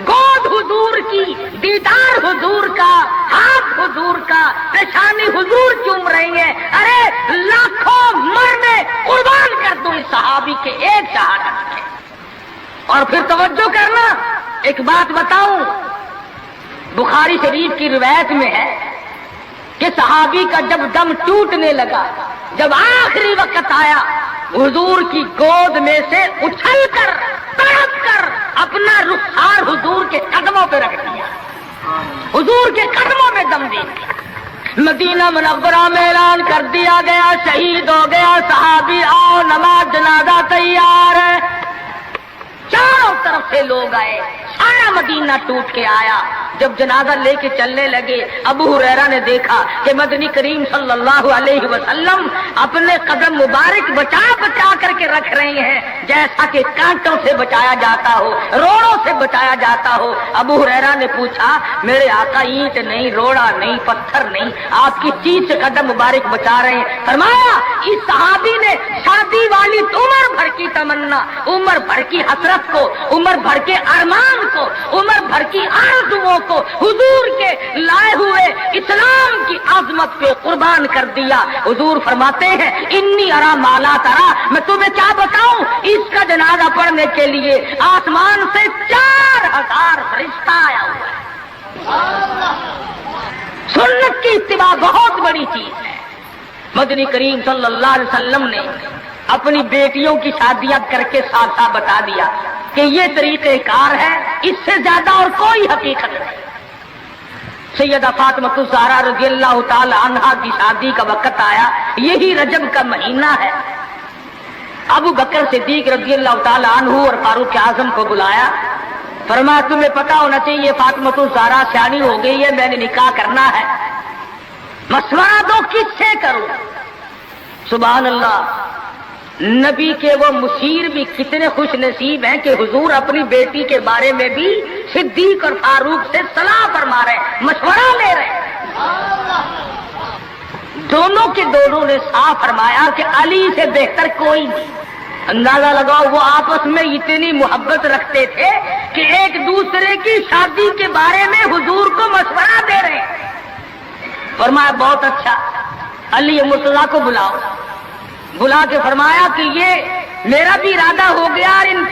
S1: گود حضور کی، دیدار حضور کا، ہاتھ حضور کا، پیشانی حضور چوم رہی ہے۔ ارے لاکھوں مرنے قربان کر دوں اس صحابی کے ایک شہادت کے۔ اور پھر توجہ کرنا، ایک بات بتاؤں، بخاری شریف کی روایت میں ہے کہ صحابی کا جب دم ٹوٹنے لگا، جب آخری وقت آیا، حضور کی گود میں سے اچھل کر تڑپ کر اپنا رخسار حضور کے قدموں پہ رکھ دیا، حضور کے قدموں میں دم دے دیا۔ مدینہ منورہ میں اعلان کر دیا گیا شہید ہو گیا صحابی، آؤ نماز جنازہ تیار ہے۔ چاروں طرف سے لوگ آئے، سارا مدینہ ٹوٹ کے آیا۔ جب جنازہ لے کے چلنے لگے، ابو ہریرہ نے دیکھا کہ مدنی کریم صلی اللہ علیہ وسلم اپنے قدم مبارک بچا بچا کر کے رکھ رہے ہیں، جیسا کہ کانٹوں سے بچایا جاتا ہو، روڑوں سے بچایا جاتا ہو۔ ابو ہریرہ نے پوچھا میرے آقا اینٹ نہیں، روڑا نہیں، پتھر نہیں، آپ کی چیز سے قدم مبارک بچا رہے ہیں۔ فرمایا اس صحابی نے شادی والی عمر بھر کی تمنا، عمر بھر کی حسرت کو، عمر بھر کے ارمان کو، عمر بھر کی آرزوؤں کو حضور کے لائے ہوئے اسلام کی عظمت پہ قربان کر دیا۔ حضور فرماتے ہیں انی ارا مالا ترا، میں تمہیں کیا بتاؤں، اس کا جنازہ پڑھنے کے لیے آسمان سے 4000 فرشتہ آیا ہوا ہے۔ سنت کی اتباع بہت بڑی چیز ہے۔ مدنی کریم صلی اللہ علیہ وسلم نے اپنی بیٹیوں کی شادیاں کر کے صاف صاف بتا دیا کہ یہ طریقہ کار ہے، اس سے زیادہ اور کوئی حقیقت نہیں۔ سیدہ فاطمہ الزہرا رضی اللہ تعالی عنہا کی شادی کا وقت آیا، یہی رجب کا مہینہ ہے۔ ابو بکر صدیق رضی اللہ تعالی عنہ اور فاروق اعظم کو بلایا، فرمایا تمہیں پتا ہونا چاہیے فاطمہ الزہرا سیانی ہو گئی ہے، میں نے نکاح کرنا ہے، مشورہ دو کس سے کروں۔ سبحان اللہ، نبی کے وہ مشیر بھی کتنے خوش نصیب ہیں کہ حضور اپنی بیٹی کے بارے میں بھی صدیق اور فاروق سے صلاح فرما رہے، مشورہ لے رہے۔ دونوں کے دونوں نے صاف فرمایا کہ علی سے بہتر کوئی نہیں۔ اندازہ لگاؤ وہ آپس میں اتنی محبت رکھتے تھے کہ ایک دوسرے کی شادی کے بارے میں حضور کو مشورہ دے رہے۔ فرمایا بہت اچھا، علی مرتضیٰ کو بلاؤ۔ بلا کے فرمایا کہ یہ میرا بھی ارادہ ہو گیا، اور ان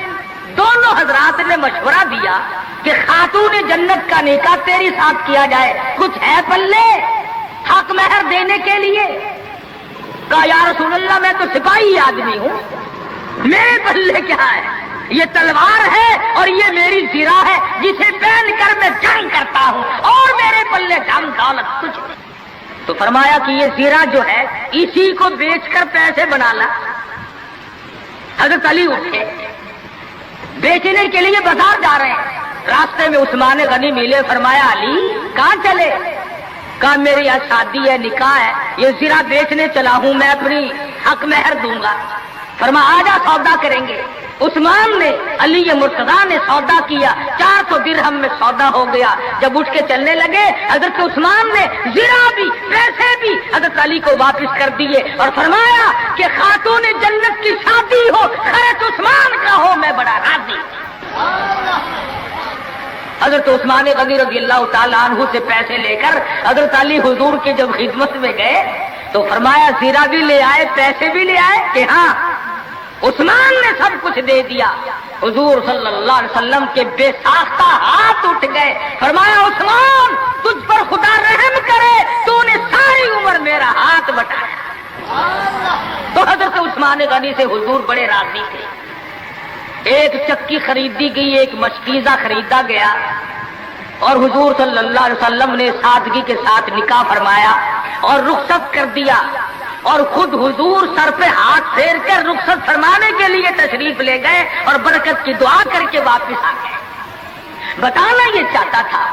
S1: دونوں حضرات نے مشورہ دیا کہ خاتون جنت کا نکاح تیری ساتھ کیا جائے، کچھ ہے پلے حق مہر دینے کے لیے؟ کہا یا رسول اللہ میں تو سپاہی آدمی ہوں، میرے پلے کیا ہے؟ یہ تلوار ہے اور یہ میری زرہ ہے جسے پہن کر میں جنگ کرتا ہوں، اور میرے پلے دم دولت کچھ نہیں۔ تو فرمایا کہ یہ زرہ جو ہے اسی کو بیچ کر پیسے بنا لا۔ حضرت علی اٹھے، بیچنے کے لیے بازار جا رہے ہیں، راستے میں عثمان غنی ملے، فرمایا علی کہاں چلے؟ کہا میری آج شادی ہے، نکاح ہے، یہ زرہ بیچنے چلا ہوں، میں اپنی حق مہر دوں گا۔ فرمایا آجا سودا کریں گے۔ عثمان نے، علی مرتضیٰ نے سودا کیا، 400 درہم میں سودا ہو گیا۔ جب اٹھ کے چلنے لگے حضرت عثمان نے زرہ بھی پیسے بھی حضرت علی کو واپس کر دیے اور فرمایا کہ خاتون جنت کی شادی ہو، خیرت عثمان کا ہو، میں بڑا راضی۔ حضرت عثمان غنی رضی اللہ تعالیٰ عنہ سے پیسے لے کر حضرت علی حضور کی جب خدمت میں گئے تو فرمایا زرہ بھی لے آئے، پیسے بھی لے آئے؟ کہ ہاں۔ عثمان نے سب کچھ دے دیا۔ حضور صلی اللہ علیہ وسلم کے بے ساختہ ہاتھ اٹھ گئے، فرمایا عثمان تجھ پر خدا رحم کرے، تو نے ساری عمر میرا ہاتھ بٹایا۔ تو حضرت عثمان غنی سے حضور بڑے راضی تھے۔ ایک چکی خریدی گئی، ایک مشکیزہ خریدا گیا، اور حضور صلی اللہ علیہ وسلم نے سادگی کے ساتھ نکاح فرمایا اور رخصت کر دیا، اور خود حضور سر پہ ہاتھ پھیر کر رخصت فرمانے کے لیے تشریف لے گئے اور برکت کی دعا کر کے واپس آ گئے۔ بتانا یہ چاہتا تھا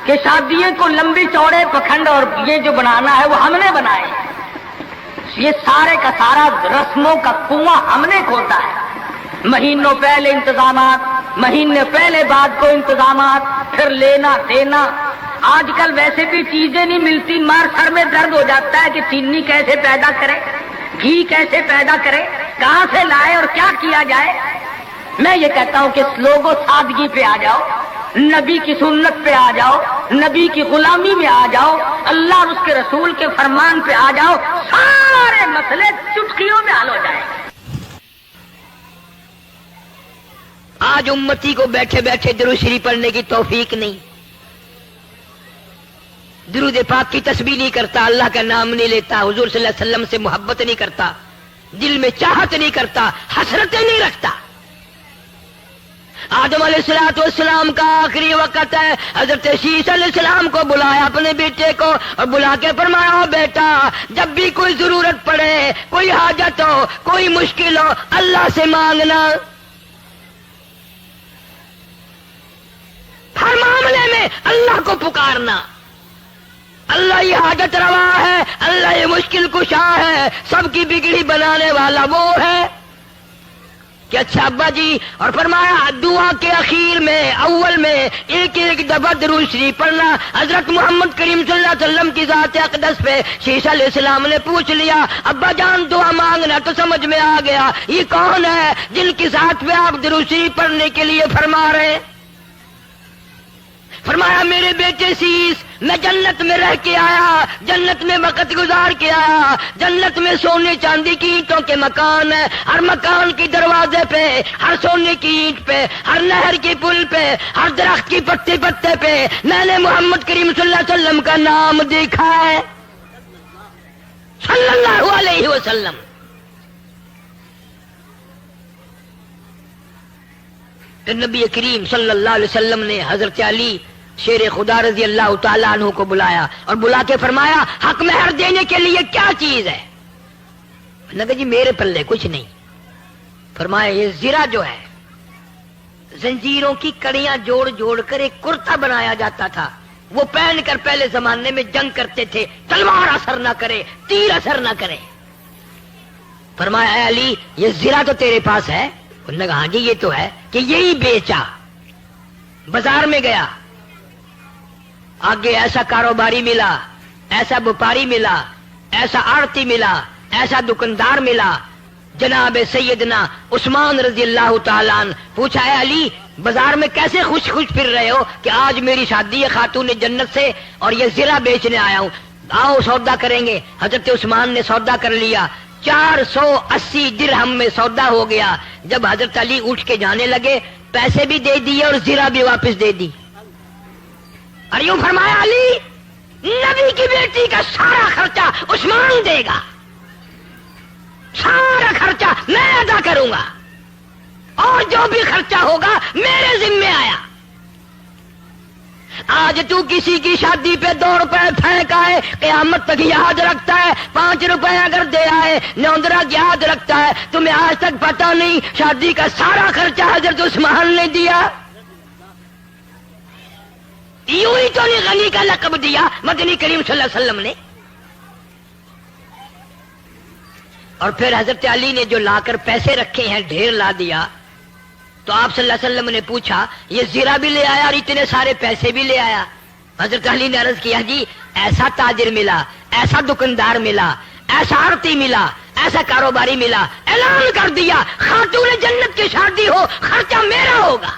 S1: کہ شادیوں کو لمبی چوڑے پکھنڈ اور یہ جو بنانا ہے وہ ہم نے بنائے، یہ سارے کا سارا رسموں کا کنواں ہم نے کھودا ہے۔ مہینوں پہلے انتظامات، مہینے پہلے بعد کو انتظامات، پھر لینا دینا۔ آج کل ویسے بھی چیزیں نہیں ملتی، مار سر میں درد ہو جاتا ہے کہ چینی کیسے پیدا کرے، گھی کیسے پیدا کرے، کہاں سے لائے اور کیا کیا جائے۔ میں یہ کہتا ہوں کہ لوگوں سادگی پہ آ جاؤ، نبی کی سنت پہ آ جاؤ، نبی کی غلامی میں آ جاؤ، اللہ اور اس کے رسول کے فرمان پہ آ جاؤ، سارے مسئلے چٹکیوں میں حل ہو جائیں۔
S2: آج امتی کو بیٹھے بیٹھے درود شریف پڑھنے کی توفیق نہیں، درود پاک کی تسبیح نہیں کرتا، اللہ کا نام نہیں لیتا، حضور صلی اللہ علیہ وسلم سے محبت نہیں کرتا، دل میں چاہت نہیں کرتا، حسرتیں نہیں رکھتا۔ آدم علیہ السلام کا آخری وقت ہے، حضرت شیس علیہ السلام کو بلایا اپنے بیٹے کو اور بلا کے فرمایا بیٹا جب بھی کوئی ضرورت پڑے، کوئی حاجت ہو، کوئی مشکل ہو، اللہ سے مانگنا، ہر معاملے میں اللہ کو پکارنا۔ اللہ یہ حاجت روا ہے، اللہ یہ مشکل کشا ہے، سب کی بگڑی بنانے والا وہ ہے کہ اچھا ابا جی۔ اور فرمایا دعا کے اخیر میں اول میں ایک ایک دفعہ درود شریف پڑھنا۔ حضرت محمد کریم صلی اللہ علیہ وسلم کی ذات اقدس پہ شیش علیہ السلام نے پوچھ لیا ابا جان دعا مانگنا، تو سمجھ میں آ گیا یہ کون ہے جن کی ذات پہ آپ درود شریف پڑھنے کے لیے فرما رہے ہیں۔ فرمایا میرے بیٹے شیش میں جنت میں رہ کے آیا، جنت میں وقت گزار کے آیا، جنت میں سونے چاندی کی اینٹوں کے مکان ہے، ہر مکان کی دروازے پہ، ہر سونے کی اینٹ پہ، ہر نہر کی پل پہ، ہر درخت کی پتے پتے پہ میں نے محمد کریم صلی اللہ علیہ وسلم کا نام دیکھا ہے، صلی اللہ علیہ وسلم۔ پھر نبی کریم صلی اللہ علیہ وسلم نے حضرت علی شیر خدا رضی اللہ تعالیٰ عنہ کو بلایا اور بلا کے فرمایا حق مہر دینے کے لیے کیا چیز ہے؟ نے کہا جی میرے پلے کچھ نہیں۔ فرمایا یہ زرہ جو ہے زنجیروں کی کڑیاں جوڑ جوڑ کر ایک کرتا بنایا جاتا تھا، وہ پہن کر پہلے زمانے میں جنگ کرتے تھے، تلوار اثر نہ کرے، تیر اثر نہ کرے۔ فرمایا اے علی یہ زرہ تو تیرے پاس ہے؟ انہوں نے کہا ہاں جی یہ تو ہے، کہ یہی بیچا، بازار میں گیا، آگے ایسا کاروباری ملا، ایسا وپاری ملا، ایسا آڑتی ملا، ایسا دکاندار ملا، جناب سیدنا عثمان رضی اللہ تعالیٰ عنہ۔ پوچھا ہے علی بازار میں کیسے خوش خوش پھر رہے ہو کہ آج میری شادی ہے خاتون جنت سے اور یہ زرہ بیچنے آیا ہوں، آؤ سودا کریں گے۔ حضرت عثمان نے سودا کر لیا، 480 درہم میں سودا ہو گیا۔ جب حضرت علی اٹھ کے جانے لگے پیسے بھی دے دیے اور زرہ بھی واپس دے دی۔ اور یوں فرمایا علی نبی کی بیٹی کا سارا خرچہ عثمان دے گا، سارا خرچہ میں ادا کروں گا، اور جو بھی خرچہ ہوگا میرے ذمے آیا۔ آج تو کسی کی شادی پہ 2 روپے پھینک آئے قیامت تک یاد رکھتا ہے، 5 روپے اگر دے آئے نوندرا یاد رکھتا ہے، تمہیں آج تک پتہ نہیں شادی کا سارا خرچہ حضرت عثمان نے دیا۔ یوں ہی تو نہیں غنی کا لقب دیا مدنی کریم صلی اللہ علیہ وسلم نے۔ اور پھر حضرت علی نے جو لا کر پیسے رکھے ہیں ڈھیر لا دیا، تو آپ صلی اللہ علیہ وسلم نے پوچھا یہ زیرہ بھی لے آیا اور اتنے سارے پیسے بھی لے آیا؟ حضرت علی نے عرض کیا جی ایسا تاجر ملا، ایسا دکاندار ملا، ایسا آڑتی ملا، ایسا کاروباری ملا، اعلان کر دیا خاتون جنت کی شادی ہو خرچہ میرا ہوگا۔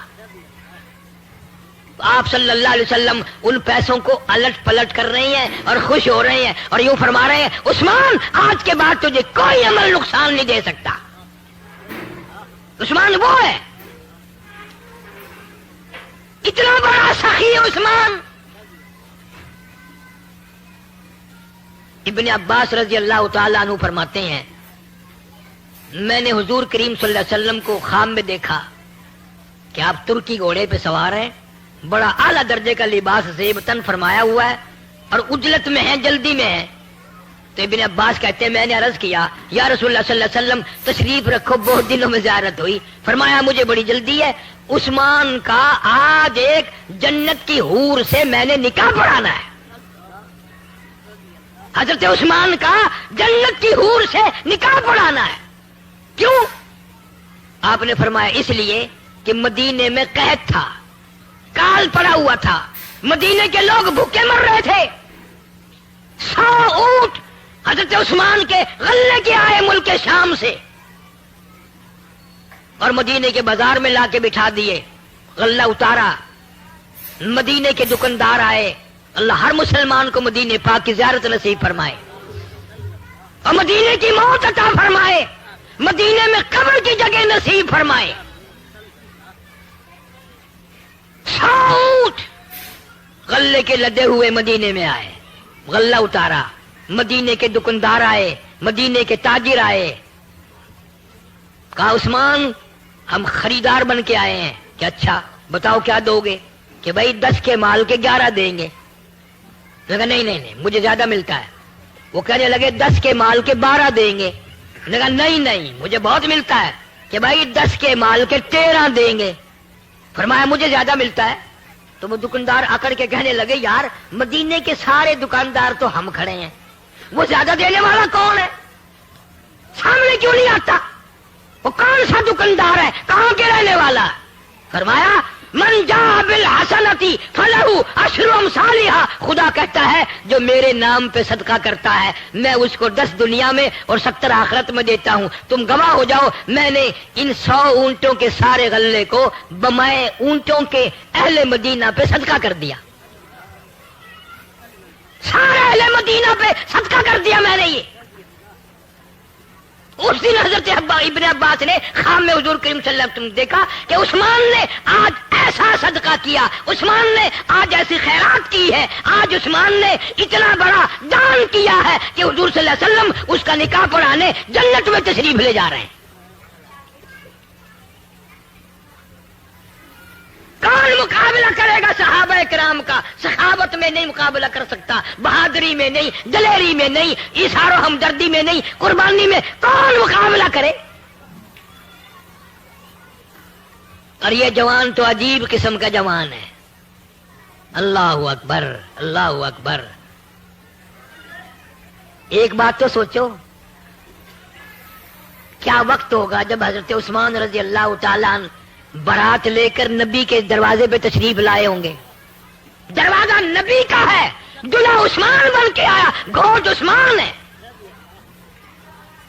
S2: آپ صلی اللہ علیہ وسلم ان پیسوں کو الٹ پلٹ کر رہے ہیں اور خوش ہو رہے ہیں اور یوں فرما رہے ہیں عثمان آج کے بعد تجھے کوئی عمل نقصان نہیں دے سکتا۔ عثمان وہ ہے، اتنا بڑا سخی عثمان۔ ابن عباس رضی اللہ تعالیٰ عنہ فرماتے ہیں میں نے حضور کریم صلی اللہ علیہ وسلم کو خواب میں دیکھا کہ آپ ترکی گھوڑے پہ سوار ہیں، بڑا اعلیٰ درجے کا لباس زیب تن فرمایا ہوا ہے اور اجلت میں ہے، جلدی میں ہے۔ تو ابن عباس کہتے ہیں میں نے عرض کیا یا رسول اللہ صلی اللہ علیہ وسلم تشریف رکھو، بہت دنوں میں زیارت ہوئی۔ فرمایا مجھے بڑی جلدی ہے، عثمان کا آج ایک جنت کی حور سے میں نے نکاح پڑھانا ہے۔ حضرت عثمان کا جنت کی حور سے نکاح پڑھانا ہے۔ کیوں؟ آپ نے فرمایا اس لیے کہ مدینے میں قحط تھا، کال پڑا ہوا تھا، مدینے کے لوگ بھوکے مر رہے تھے، 100 اونٹ حضرت عثمان کے غلے کے آئے ملک شام سے اور مدینے کے بازار میں لا کے بٹھا دیے، غلہ اتارا، مدینے کے دکاندار آئے۔ اللہ ہر مسلمان کو مدینے پاک کی زیارت نصیب فرمائے اور مدینے کی موت عطا فرمائے، مدینے میں قبر کی جگہ نصیب فرمائے۔ 100 اونٹ غلے کے لدے ہوئے مدینے میں آئے، غلہ اتارا، مدینے کے دکاندار آئے، مدینے کے تاجر آئے، کہا عثمان ہم خریدار بن کے آئے ہیں کہ اچھا بتاؤ کیا دو گے؟ کہ بھائی 10 کے مال کے 11 دیں گے۔ کہا نہیں مجھے زیادہ ملتا ہے۔ وہ کہنے لگے 10 کے مال کے 12 دیں گے۔ کہا نہیں مجھے بہت ملتا ہے کہ بھائی 10 کے مال کے 13 دیں گے۔ فرمایا مجھے زیادہ ملتا ہے۔ تو وہ دکاندار اکڑ کے کہنے لگے یار مدینے کے سارے دکاندار تو ہم کھڑے ہیں، وہ زیادہ دینے والا کون ہے؟ سامنے کیوں نہیں آتا؟ وہ کون سا دکاندار ہے؟ کہاں کے رہنے والا؟ فرمایا من جاء بالحسنتی فلہ عشر امثالھا، خدا کہتا ہے جو میرے نام پہ صدقہ کرتا ہے میں اس کو 10 دنیا میں اور 70 آخرت میں دیتا ہوں۔ تم گواہ ہو جاؤ میں نے ان 100 اونٹوں کے سارے غلے کو بمائے اونٹوں کے اہل مدینہ پہ صدقہ کر دیا، سارے اہل مدینہ پہ صدقہ کر دیا میں نے۔ یہ اس دن حضرت ابن عباس نے خواب میں حضور کریم صلی اللہ علیہ وسلم دیکھا کہ عثمان نے آج ایسا صدقہ کیا، عثمان نے آج ایسی خیرات کی ہے، آج عثمان نے اتنا بڑا دان کیا ہے کہ حضور صلی اللہ علیہ وسلم اس کا نکاح پڑھانے جنت میں تشریف لے جا رہے ہیں۔ کون مقابلہ کرے گا صحابہ کرام کا؟ سخاوت میں نہیں مقابلہ کر سکتا، بہادری میں نہیں، دلیری میں نہیں، ایثار و ہمدردی میں نہیں، قربانی میں کون مقابلہ کرے؟ اور یہ جوان تو عجیب قسم کا جوان ہے۔ اللہ اکبر اللہ اکبر۔ ایک بات تو سوچو، کیا وقت ہوگا جب حضرت عثمان رضی اللہ تعالیٰ عنہ بارات لے کر نبی کے دروازے پہ تشریف لائے ہوں گے۔ دروازہ نبی کا ہے، دلہا عثمان بن کے آیا، گھوٹ عثمان ہے۔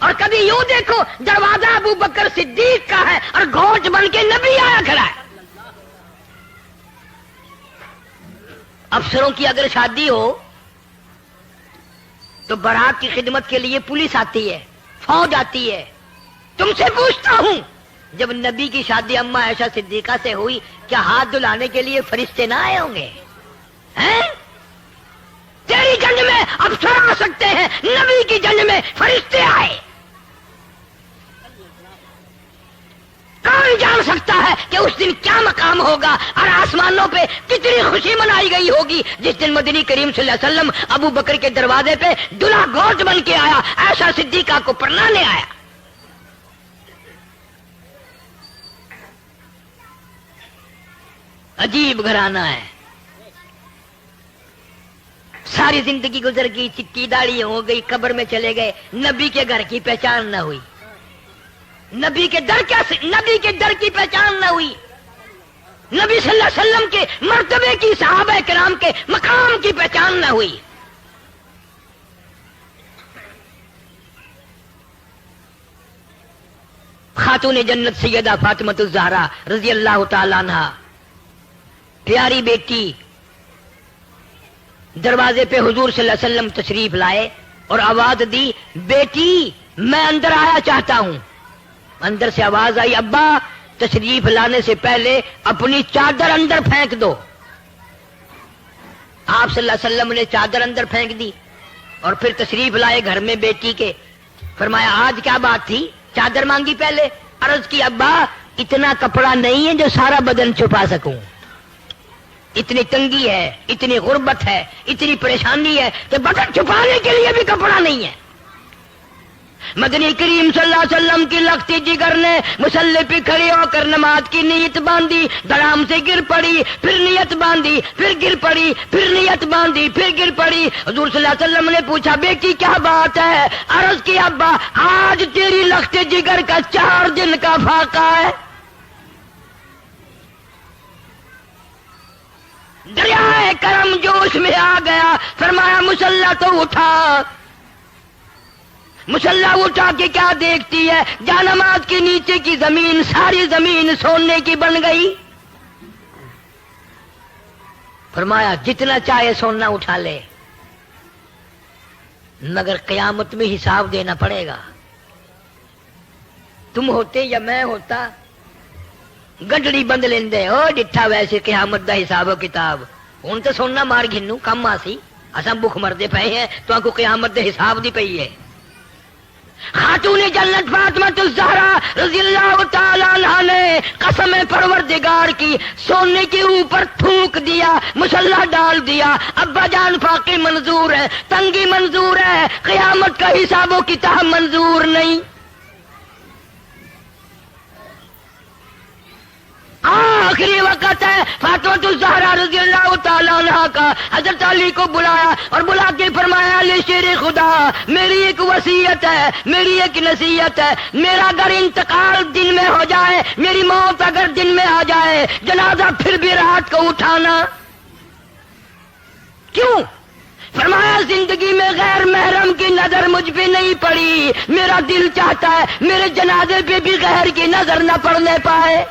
S2: اور کبھی یوں دیکھو دروازہ ابو بکر صدیق کا ہے اور گھوٹ بن کے نبی آیا کھڑا ہے۔ افسروں کی اگر شادی ہو تو بارات کی خدمت کے لیے پولیس آتی ہے، فوج آتی ہے۔ تم سے پوچھتا ہوں جب نبی کی شادی اماں عائشہ صدیقہ سے ہوئی کیا ہاتھ دھلانے کے لیے فرشتے نہ آئے ہوں گے؟ ہیں؟ تیری جنگ میں افسر آ سکتے ہیں، نبی کی جنگ میں فرشتے آئے. کون جان سکتا ہے کہ اس دن کیا مقام ہوگا اور آسمانوں پہ کتنی خوشی منائی گئی ہوگی جس دن مدنی کریم صلی اللہ علیہ وسلم ابو بکر کے دروازے پہ دلہا گوشت بن کے آیا، ایسا صدیقہ کو پرنانے آیا. عجیب گھرانہ ہے. ساری زندگی گزر گئی، چٹی داڑھی ہو گئی، قبر میں چلے گئے، نبی کے گھر کی پہچان نہ ہوئی. نبی کے در کی پہچان نہ ہوئی. نبی صلی اللہ علیہ وسلم کے مرتبے کی، صحابہ کرام کے مقام کی پہچان نہ ہوئی. خاتون جنت سیدہ فاطمہ الزہرا رضی اللہ تعالی عنہا، پیاری بیٹی، دروازے پہ حضور صلی اللہ علیہ وسلم تشریف لائے اور آواز دی، بیٹی میں اندر آیا چاہتا ہوں. اندر سے آواز آئی، ابا تشریف لانے سے پہلے اپنی چادر اندر پھینک دو. آپ صلی اللہ علیہ وسلم نے چادر اندر پھینک دی اور پھر تشریف لائے گھر میں بیٹی کے. فرمایا آج کیا بات تھی؟ چادر مانگی پہلے. عرض کی ابا اتنا کپڑا نہیں ہے جو سارا بدن چھپا سکوں، اتنی تنگی ہے، اتنی غربت ہے، اتنی پریشانی ہے کہ بدن چھپانے کے لیے بھی کپڑا نہیں ہے. مدنی کریم صلی اللہ علیہ وسلم کی لختی جگر نے مصلی پہ کھڑی ہو کر نماز کی نیت باندھی، دڑام سے گر پڑی، پھر نیت باندھی، پھر گر پڑی، پھر نیت باندھی، پھر گر پڑی. حضور صلی اللہ علیہ وسلم نے پوچھا بیٹی کیا بات ہے؟ عرض کی ابا آج تیری لختی جگر کا 4 دن کا فاقہ ہے. دریائے کرم جوش میں آ گیا. فرمایا مسلح تو اٹھا. مسلح اٹھا کے کیا دیکھتی ہے؟ جانماز کے نیچے کی زمین، ساری زمین سونے کی بن گئی. فرمایا جتنا چاہے سونا اٹھا لے، مگر قیامت میں حساب دینا پڑے گا. تم ہوتے یا میں ہوتا گڈڑی بند لیندے ہو ڈٹھا ویسے قیامت دا حساب و کتاب. ہوں تو سونا مار گھنو کم آسی، اساں بھوک مردے پئے ہیں تو آنکو قیامت دے حساب دی پئی ہے. خاتون جنت فاطمہ الزہرا رضی اللہ تعالی عنہا نے قسم پروردگار کی سونے کے اوپر تھوک دیا، مسلح ڈال دیا. ابا جان فاقے منظور ہے، تنگی منظور ہے، قیامت کا حساب و کتاب منظور نہیں. آخری وقت ہے. فاطمہ الزہرا رضی اللہ تعالی عنہا کا حضرت علی کو بلایا اور بلا کے فرمایا علی شیر خدا میری ایک وصیت ہے، میری ایک نصیحت ہے. میرا اگر انتقال دن میں ہو جائے، میری موت اگر دن میں آ جائے، جنازہ پھر بھی رات کو اٹھانا. کیوں؟ فرمایا زندگی میں غیر محرم کی نظر مجھ پہ نہیں پڑی، میرا دل چاہتا ہے میرے جنازے پہ بھی غیر کی نظر نہ پڑنے پائے.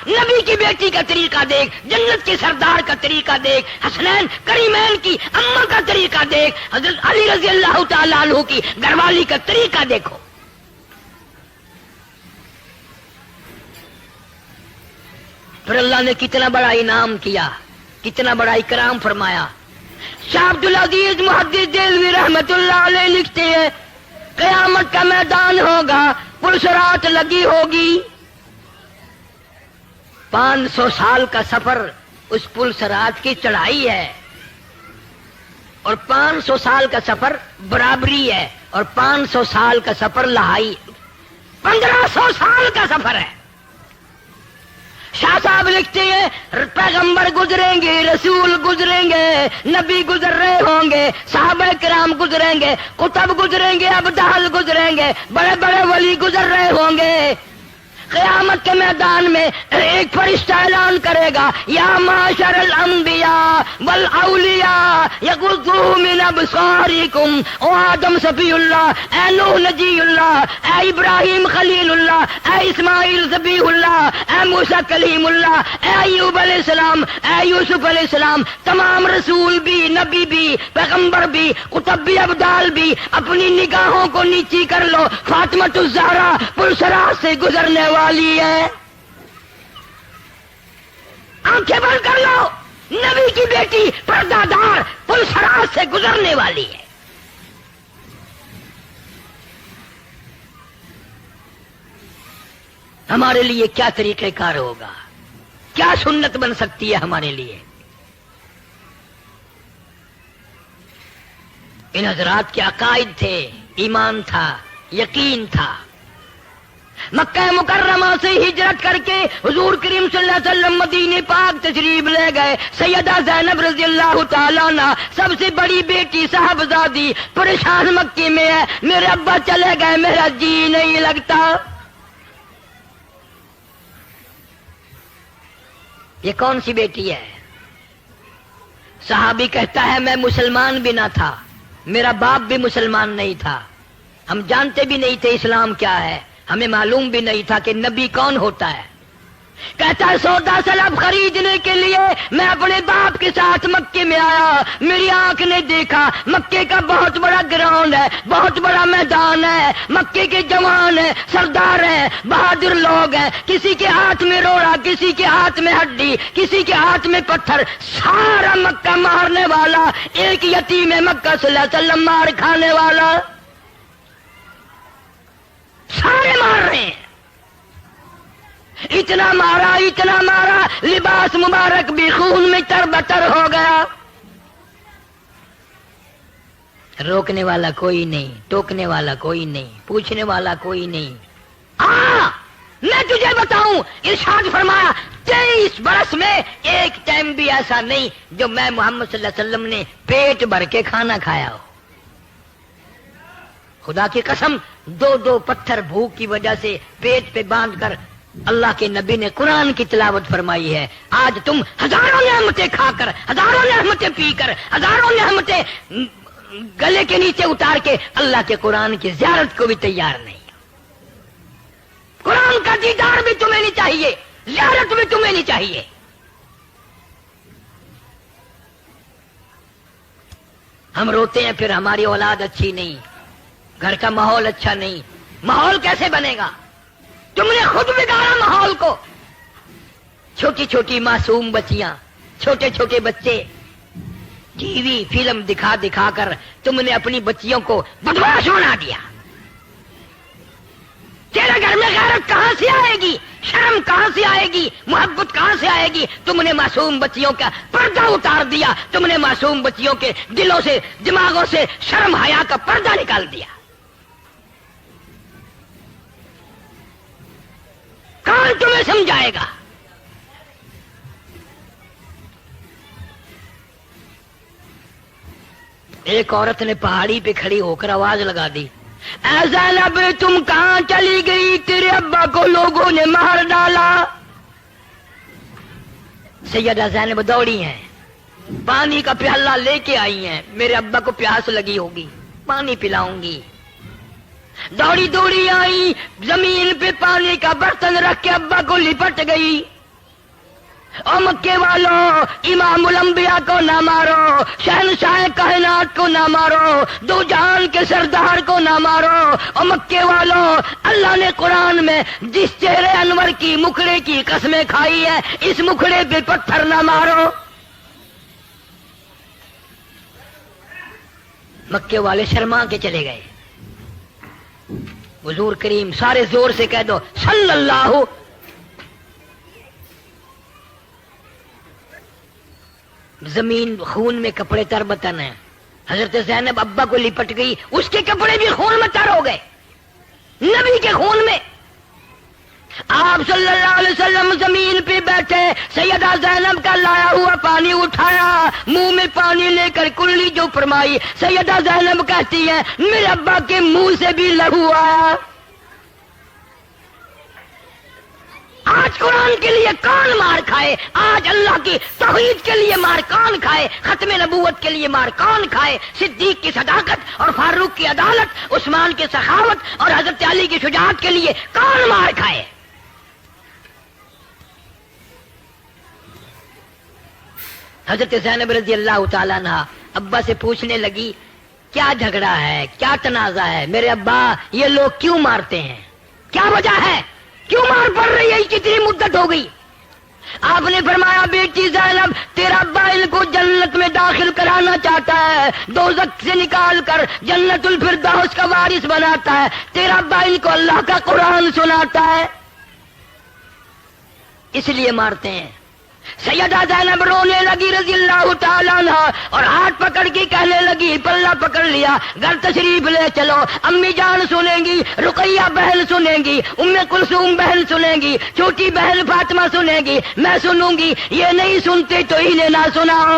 S2: نبی کی بیٹی کا طریقہ دیکھ، جنت کے سردار کا طریقہ دیکھ، حسنین کریمین کی اماں کا طریقہ دیکھ، حضرت علی رضی اللہ تعالیٰ عنہ کی گھر والی کا طریقہ دیکھو. پھر اللہ نے کتنا بڑا انعام کیا، کتنا بڑا اکرام فرمایا. شاہ عبد العزیز محدث دہلوی رحمت اللہ علیہ لکھتے ہیں قیامت کا میدان ہوگا، پرسرات لگی ہوگی، 500 سال کا سفر اس پل سرات کی چڑھائی ہے، اور 500 سال کا سفر برابری ہے، اور 500 سال کا سفر لہائی، 1500 سال کا سفر ہے. شاہ صاحب لکھتے ہیں پیغمبر گزریں گے، رسول گزریں گے، نبی گزر رہے ہوں گے، صحابہ کرام گزریں گے، کتب گزریں گے، ابدال گزریں گے، بڑے بڑے ولی گزر رہے ہوں گے. قیامت کے میدان میں ایک فرشتہ اعلان کرے گا یا معاشر الانبیاء والاولیاء یغضوا من ابصارکم. او آدم صفی اللہ، اے نوح نجی اللہ، اے ابراہیم خلیل اللہ، اے اسماعیل ذبیح اللہ، اے موسیٰ کلیم اللہ، اے ایوب علیہ السلام، اے یوسف علیہ السلام، تمام رسول بھی، نبی بھی، پیغمبر بھی، کتب بھی، ابدال بھی اپنی نگاہوں کو نیچی کر لو. فاطمہ الزہرا پلسرات سے گزرنے والی ہے. آنکھیں بند کر لو، نبی کی بیٹی پردہ دار پلسرات سے گزرنے والی ہے. ہمارے لیے کیا طریقہ کار ہوگا، کیا سنت بن سکتی ہے ہمارے لیے؟ ان حضرات کے عقائد تھے، ایمان تھا، یقین تھا. مکہ مکرمہ سے ہجرت کر کے حضور کریم صلی اللہ علیہ وسلم مدینے پاک تشریف لے گئے. سیدہ زینب رضی اللہ تعالیٰ عنہ سب سے بڑی بیٹی صاحبزادی پریشان مکے میں ہے، میرے ابا چلے گئے، میرا جی نہیں لگتا. یہ کون سی بیٹی ہے؟ صحابی کہتا ہے میں مسلمان بھی نہ تھا، میرا باپ بھی مسلمان نہیں تھا، ہم جانتے بھی نہیں تھے اسلام کیا ہے، ہمیں معلوم بھی نہیں تھا کہ نبی کون ہوتا ہے. کہتا ہے سودا سلب خریدنے کے لیے میں اپنے باپ کے ساتھ مکے میں آیا، میری آنکھ نے دیکھا مکے کا بہت بڑا گراؤنڈ ہے، بہت بڑا میدان ہے، مکے کے جوان ہیں، سردار ہیں، بہادر لوگ ہیں، کسی کے ہاتھ میں روڑا، کسی کے ہاتھ میں ہڈی، کسی کے ہاتھ میں پتھر، سارا مکہ مارنے والا، ایک یتیم ہے مکہ صلی اللہ علیہ وسلم مار کھانے والا، سارے مار رہے ہیں. اتنا مارا لباس مبارک بھی خون میں تر بتر ہو گیا. روکنے والا کوئی نہیں، ٹوکنے والا کوئی نہیں، پوچھنے والا کوئی نہیں. میں تجھے بتاؤں، ارشاد فرمایا 23 برس میں ایک ٹائم بھی ایسا نہیں جو میں محمد صلی اللہ علیہ وسلم نے پیٹ بھر کے کھانا کھایا ہو. خدا کی قسم 2 پتھر بھوک کی وجہ سے پیٹ پہ باندھ کر اللہ کے نبی نے قرآن کی تلاوت فرمائی ہے. آج تم ہزاروں نعمتیں کھا کر، ہزاروں نعمتیں پی کر، ہزاروں نعمتیں گلے کے نیچے اتار کے اللہ کے قرآن کی زیارت کو بھی تیار نہیں. قرآن کا دیدار بھی تمہیں نہیں چاہیے، زیارت بھی تمہیں نہیں چاہیے. ہم روتے ہیں پھر ہماری اولاد اچھی نہیں، گھر کا ماحول اچھا نہیں. ماحول کیسے بنے گا؟ تم نے خود بگاڑا ماحول کو. چھوٹی چھوٹی معصوم بچیاں، چھوٹے چھوٹے بچے، ٹی وی فلم دکھا دکھا کر تم نے اپنی بچیوں کو بدمعاش بنا دیا. تیرے گھر میں غیرت کہاں سے آئے گی؟ شرم کہاں سے آئے گی؟ محبت کہاں سے آئے گی؟ تم نے معصوم بچیوں کا پردہ اتار دیا. تم نے معصوم بچیوں کے دلوں سے، دماغوں سے شرم حیا کا پردہ نکال دیا. کون تمہیں سمجھائے گا؟ ایک عورت نے پہاڑی پہ کھڑی ہو کر آواز لگا دی، اے زینب تم کہاں چلی گئی؟ تیرے ابا کو لوگوں نے مار ڈالا. سیدہ زینب دوڑی ہیں، پانی کا پیالہ لے کے آئی ہیں، میرے ابا کو پیاس لگی ہوگی، پانی پلاؤں گی. دوڑی دوڑی آئی، زمین پہ پانی کا برتن رکھ کے ابا کو لپٹ گئی. او مکے والوں، امام الانبیاء کو نہ مارو، شہنشاہ کائنات کو نہ مارو، دو جہان کے سردار کو نہ مارو. او مکے والوں، اللہ نے قرآن میں جس چہرے انور کی مکھڑے کی قسمیں کھائی ہے، اس مکھڑے پہ پتھر نہ مارو. مکے والے شرما کے چلے گئے. حضور کریم سارے زور سے کہہ دو صلی اللہ. زمین خون میں کپڑے تر بتن ہیں. حضرت زینب ابا کو لپٹ گئی، اس کے کپڑے بھی خون میں تر ہو گئے، نبی کے خون میں. آپ صلی اللہ علیہ وسلم زمین پہ بیٹھے، سیدہ زینب کا لایا ہوا پانی اٹھایا، منہ میں پانی لے کر کلی جو فرمائی. سیدہ زینب کہتی ہے میرے ابا کے منہ سے بھی لہو آیا. آج قرآن کے لیے کون مار کھائے؟ آج اللہ کی توحید کے لیے مار کون کھائے؟ ختم نبوت کے لیے مار کون کھائے؟ صدیق کی صداقت اور فاروق کی عدالت، عثمان کی سخاوت اور حضرت علی کی شجاعت کے لیے کون مار کھائے؟ حضرت زینب رضی اللہ تعالیٰ عنہ ابا سے پوچھنے لگی کیا جھگڑا ہے، کیا تنازع ہے؟ میرے ابا یہ لوگ کیوں مارتے ہیں؟ کیا وجہ ہے؟ کیوں مار پڑ رہی ہے؟ کتنی مدت ہو گئی؟ آپ نے فرمایا بیٹی زینب تیرا ابا ان کو جنت میں داخل کرانا چاہتا ہے، دوزخ سے نکال کر جنت الفردوس کا وارث بناتا ہے، تیرا ابا ان کو اللہ کا قرآن سناتا ہے، اس لیے مارتے ہیں۔ سیدہ زینب رونے لگی رضی اللہ تعالیٰ عنہ اور ہاتھ پکڑ کے کہنے لگی، پلہ پکڑ لیا، گھر تشریف لے چلو، امی جان سنیں گی، رقیہ بہن سنیں گی، ام کلثوم بہن سنیں گی، چھوٹی بہن فاطمہ سنیں گی، میں سنوں گی، یہ نہیں سنتے تو انہیں نہ سناؤ۔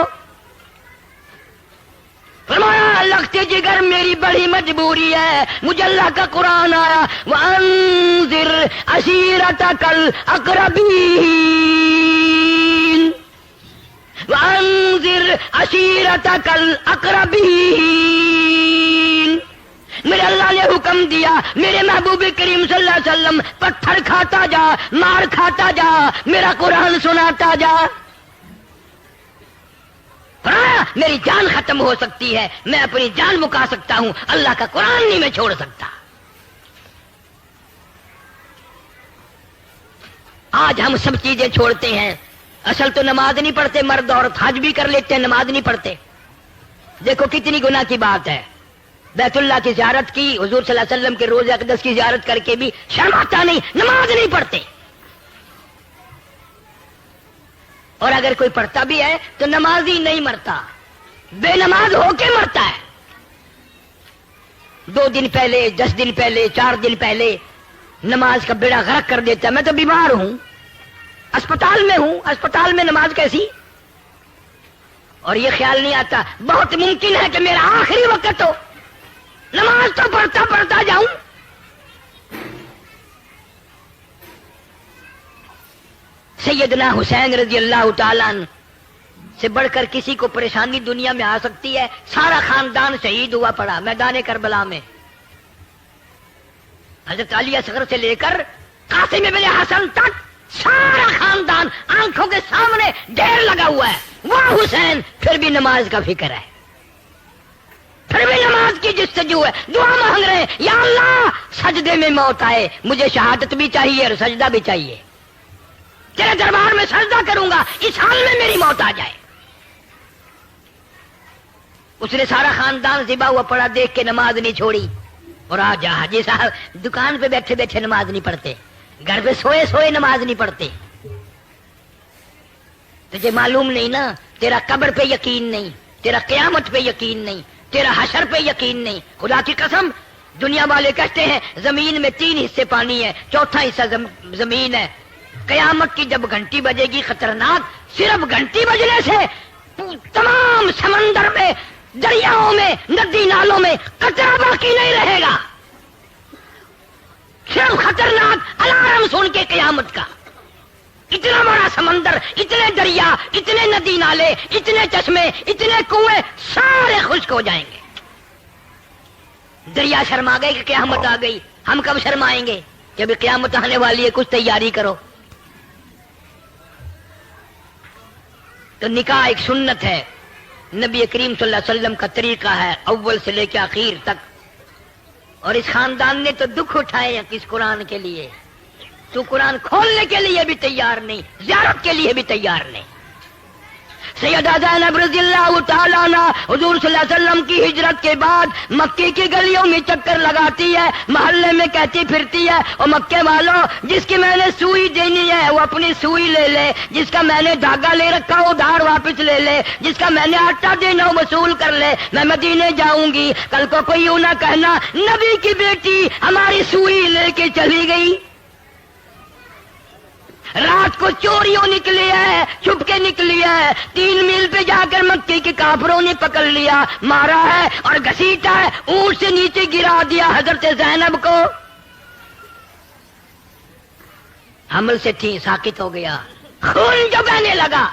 S2: فرمایا لخت جگر میری بڑی مجبوری ہے، مجھے اللہ کا قرآن آیا، وَأَنذِرْ عَشِيرَتَكَ الْأَقْرَبِينَ وَأَنذِرْ عَشِيرَتَكَ الْأَقْرَبِينَ۔ میرے اللہ نے حکم دیا میرے محبوب کریم صلی اللہ علیہ وسلم پتھر کھاتا جا، مار کھاتا جا، میرا قرآن سناتا جا۔ میری جان ختم ہو سکتی ہے، میں اپنی جان مکا سکتا ہوں، اللہ کا قرآن نہیں میں چھوڑ سکتا۔ آج ہم سب چیزیں چھوڑتے ہیں، اصل تو نماز نہیں پڑھتے، مرد عورت حج بھی کر لیتے ہیں، نماز نہیں پڑھتے۔ دیکھو کتنی گناہ کی بات ہے، بیت اللہ کی زیارت کی، حضور صلی اللہ علیہ وسلم کے روضہ اقدس کی زیارت کر کے بھی شرم آتا نہیں، نماز نہیں پڑھتے۔ اور اگر کوئی پڑھتا بھی ہے تو نمازی نہیں مرتا، بے نماز ہو کے مرتا ہے۔ 2 دن پہلے، 10 دن پہلے، 4 دن پہلے نماز کا بیڑا غرق کر دیتا ہے۔ میں تو بیمار ہوں، اسپتال میں ہوں، اسپتال میں نماز کیسی؟ اور یہ خیال نہیں آتا بہت ممکن ہے کہ میرا آخری وقت ہو، نماز تو پڑھتا جاؤں۔ سیدنا حسین رضی اللہ تعالیٰ عنہ سے بڑھ کر کسی کو پریشانی دنیا میں آ سکتی ہے؟ سارا خاندان شہید ہوا پڑا میدان کربلا میں، حضرت علی اصغر سے لے کر قاسم ابن حسن تک سارا خاندان آنکھوں کے سامنے ڈھیر لگا ہوا ہے۔ وہ حسین پھر بھی نماز کا فکر ہے، پھر بھی نماز کی جستجو ہے، دعا مانگ رہے ہیں یا اللہ سجدے میں موت آئے، مجھے شہادت بھی چاہیے اور سجدہ بھی چاہیے، تیرے دربار میں سجدہ کروں گا، اس حال میں میری موت آ جائے۔ اس نے سارا خاندان ذبح ہوا پڑا دیکھ کے نماز نہیں چھوڑی۔ اور آج حاجی صاحب دکان پہ بیٹھے بیٹھے نماز نہیں پڑھتے، گھر پہ سوئے سوئے نماز نہیں پڑھتے۔ تجھے معلوم نہیں نا، تیرا قبر پہ یقین نہیں، تیرا قیامت پہ یقین نہیں، تیرا حشر پہ یقین نہیں۔ خدا کی قسم دنیا والے کہتے ہیں زمین میں 3 حصے پانی ہے، 4تھا حصہ زمین ہے۔ قیامت کی جب گھنٹی بجے گی خطرناک، صرف گھنٹی بجنے سے تمام سمندر میں، دریاؤں میں، ندی نالوں میں قطرہ باقی نہیں رہے گا، صرف خطرناک الارم سن کے قیامت کا۔ اتنا بڑا سمندر، اتنے دریا، اتنے ندی نالے، اتنے چشمے، اتنے کنویں سارے خشک ہو جائیں گے۔ دریا شرما گئے کہ قیامت آ گئی، ہم کب شرمائیں گے؟ جب قیامت آنے والی ہے کچھ تیاری کرو۔ تو نکاح ایک سنت ہے، نبی کریم صلی اللہ علیہ وسلم کا طریقہ ہے اول سے لے کے آخر تک۔ اور اس خاندان نے تو دکھ اٹھائے ہیں اس قرآن کے لیے، تو قرآن کھولنے کے لیے بھی تیار نہیں، زیارت کے لیے بھی تیار نہیں۔ سیدہ زینب رضی اللہ تعالیٰ عنہ حضور صلی اللہ علیہ وسلم کی ہجرت کے بعد مکے کی گلیوں میں چکر لگاتی ہے، محلے میں کہتی پھرتی ہے اور مکے والوں جس کی میں نے سوئی دینی ہے وہ اپنی سوئی لے لے، جس کا میں نے دھاگا لے رکھا وہ ادھار واپس لے لے، جس کا میں نے آٹا دینا وہ وصول کر لے، میں مدینے جاؤں گی، کل کو کوئی یوں نہ کہنا نبی کی بیٹی ہماری سوئی لے کے چلی گئی۔ رات کو چوریوں نکلی ہے، چھپ کے نکلی ہے، 3 میل پہ جا کر مکے کے کافروں نے پکڑ لیا، مارا ہے اور گھسیٹا ہے، اونٹ سے نیچے گرا دیا حضرت زینب کو۔ حمل سے تھی، ساکت ہو گیا، خون جو بہنے لگا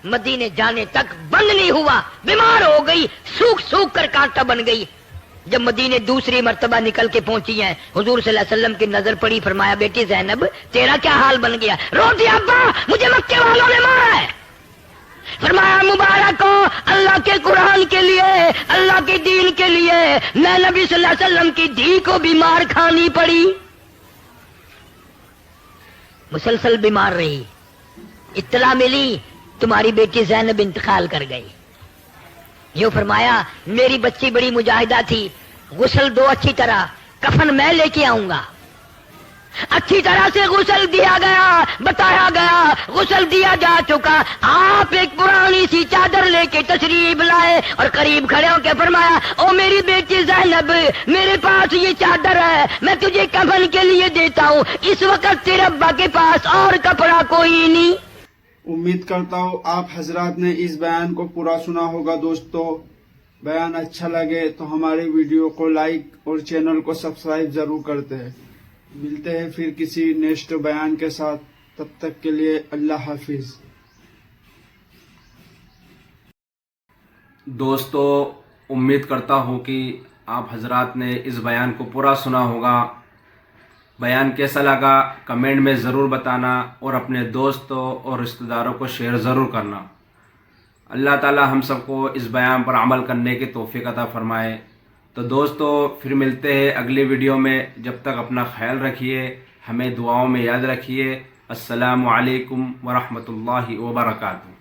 S2: مدینے جانے تک بند نہیں ہوا، بیمار ہو گئی، سوکھ سوکھ کر کانٹا بن گئی۔ جب مدینے دوسری مرتبہ نکل کے پہنچی ہیں، حضور صلی اللہ علیہ وسلم کی نظر پڑی، فرمایا بیٹی زینب تیرا کیا حال بن گیا؟ روتی ابا مجھے مکے والوں نے مارا ہے۔ فرمایا مبارک ہو اللہ کے قرآن کے لیے، اللہ کے دین کے لیے میں نبی صلی اللہ علیہ وسلم کی دھی کو بیمار کھانی پڑی، مسلسل بیمار رہی، اطلاع ملی تمہاری بیٹی زینب انتقال کر گئی. یوں فرمایا میری بچی بڑی مجاہدہ تھی، غسل دو اچھی طرح، کفن میں لے کے آؤں گا. اچھی طرح سے غسل دیا گیا، بتایا گیا، غسل دیا جا چکا. آپ ایک پرانی سی چادر لے کے تشریف لائے اور قریب کھڑے ہو کے فرمایا او میری بیٹی زینب، میرے پاس یہ چادر ہے، میں تجھے کفن کے لیے دیتا ہوں. اس وقت تیرے ابا کے پاس اور کپڑا کوئی نہیں.
S3: امید کرتا ہوں آپ حضرات نے اس بیان کو پورا سنا ہوگا. دوستو بیان اچھا لگے تو ہماری ویڈیو کو لائک اور چینل کو سبسکرائب ضرور کرتے ہیں. ملتے ہیں پھر کسی نیکسٹ بیان کے ساتھ، تب تک کے لیے اللہ حافظ.
S4: دوستو امید کرتا ہوں کہ آپ حضرات نے اس بیان کو پورا سنا ہوگا. بیان کیسا لگا کمنٹ میں ضرور بتانا اور اپنے دوستوں اور رشتہ داروں کو شیئر ضرور کرنا. اللہ تعالی ہم سب کو اس بیان پر عمل کرنے کی توفیق عطا فرمائے. تو دوستو پھر ملتے ہیں اگلی ویڈیو میں. جب تک اپنا خیال رکھیے، ہمیں دعاؤں میں یاد رکھیے. السلام علیکم ورحمۃ اللہ وبرکاتہ.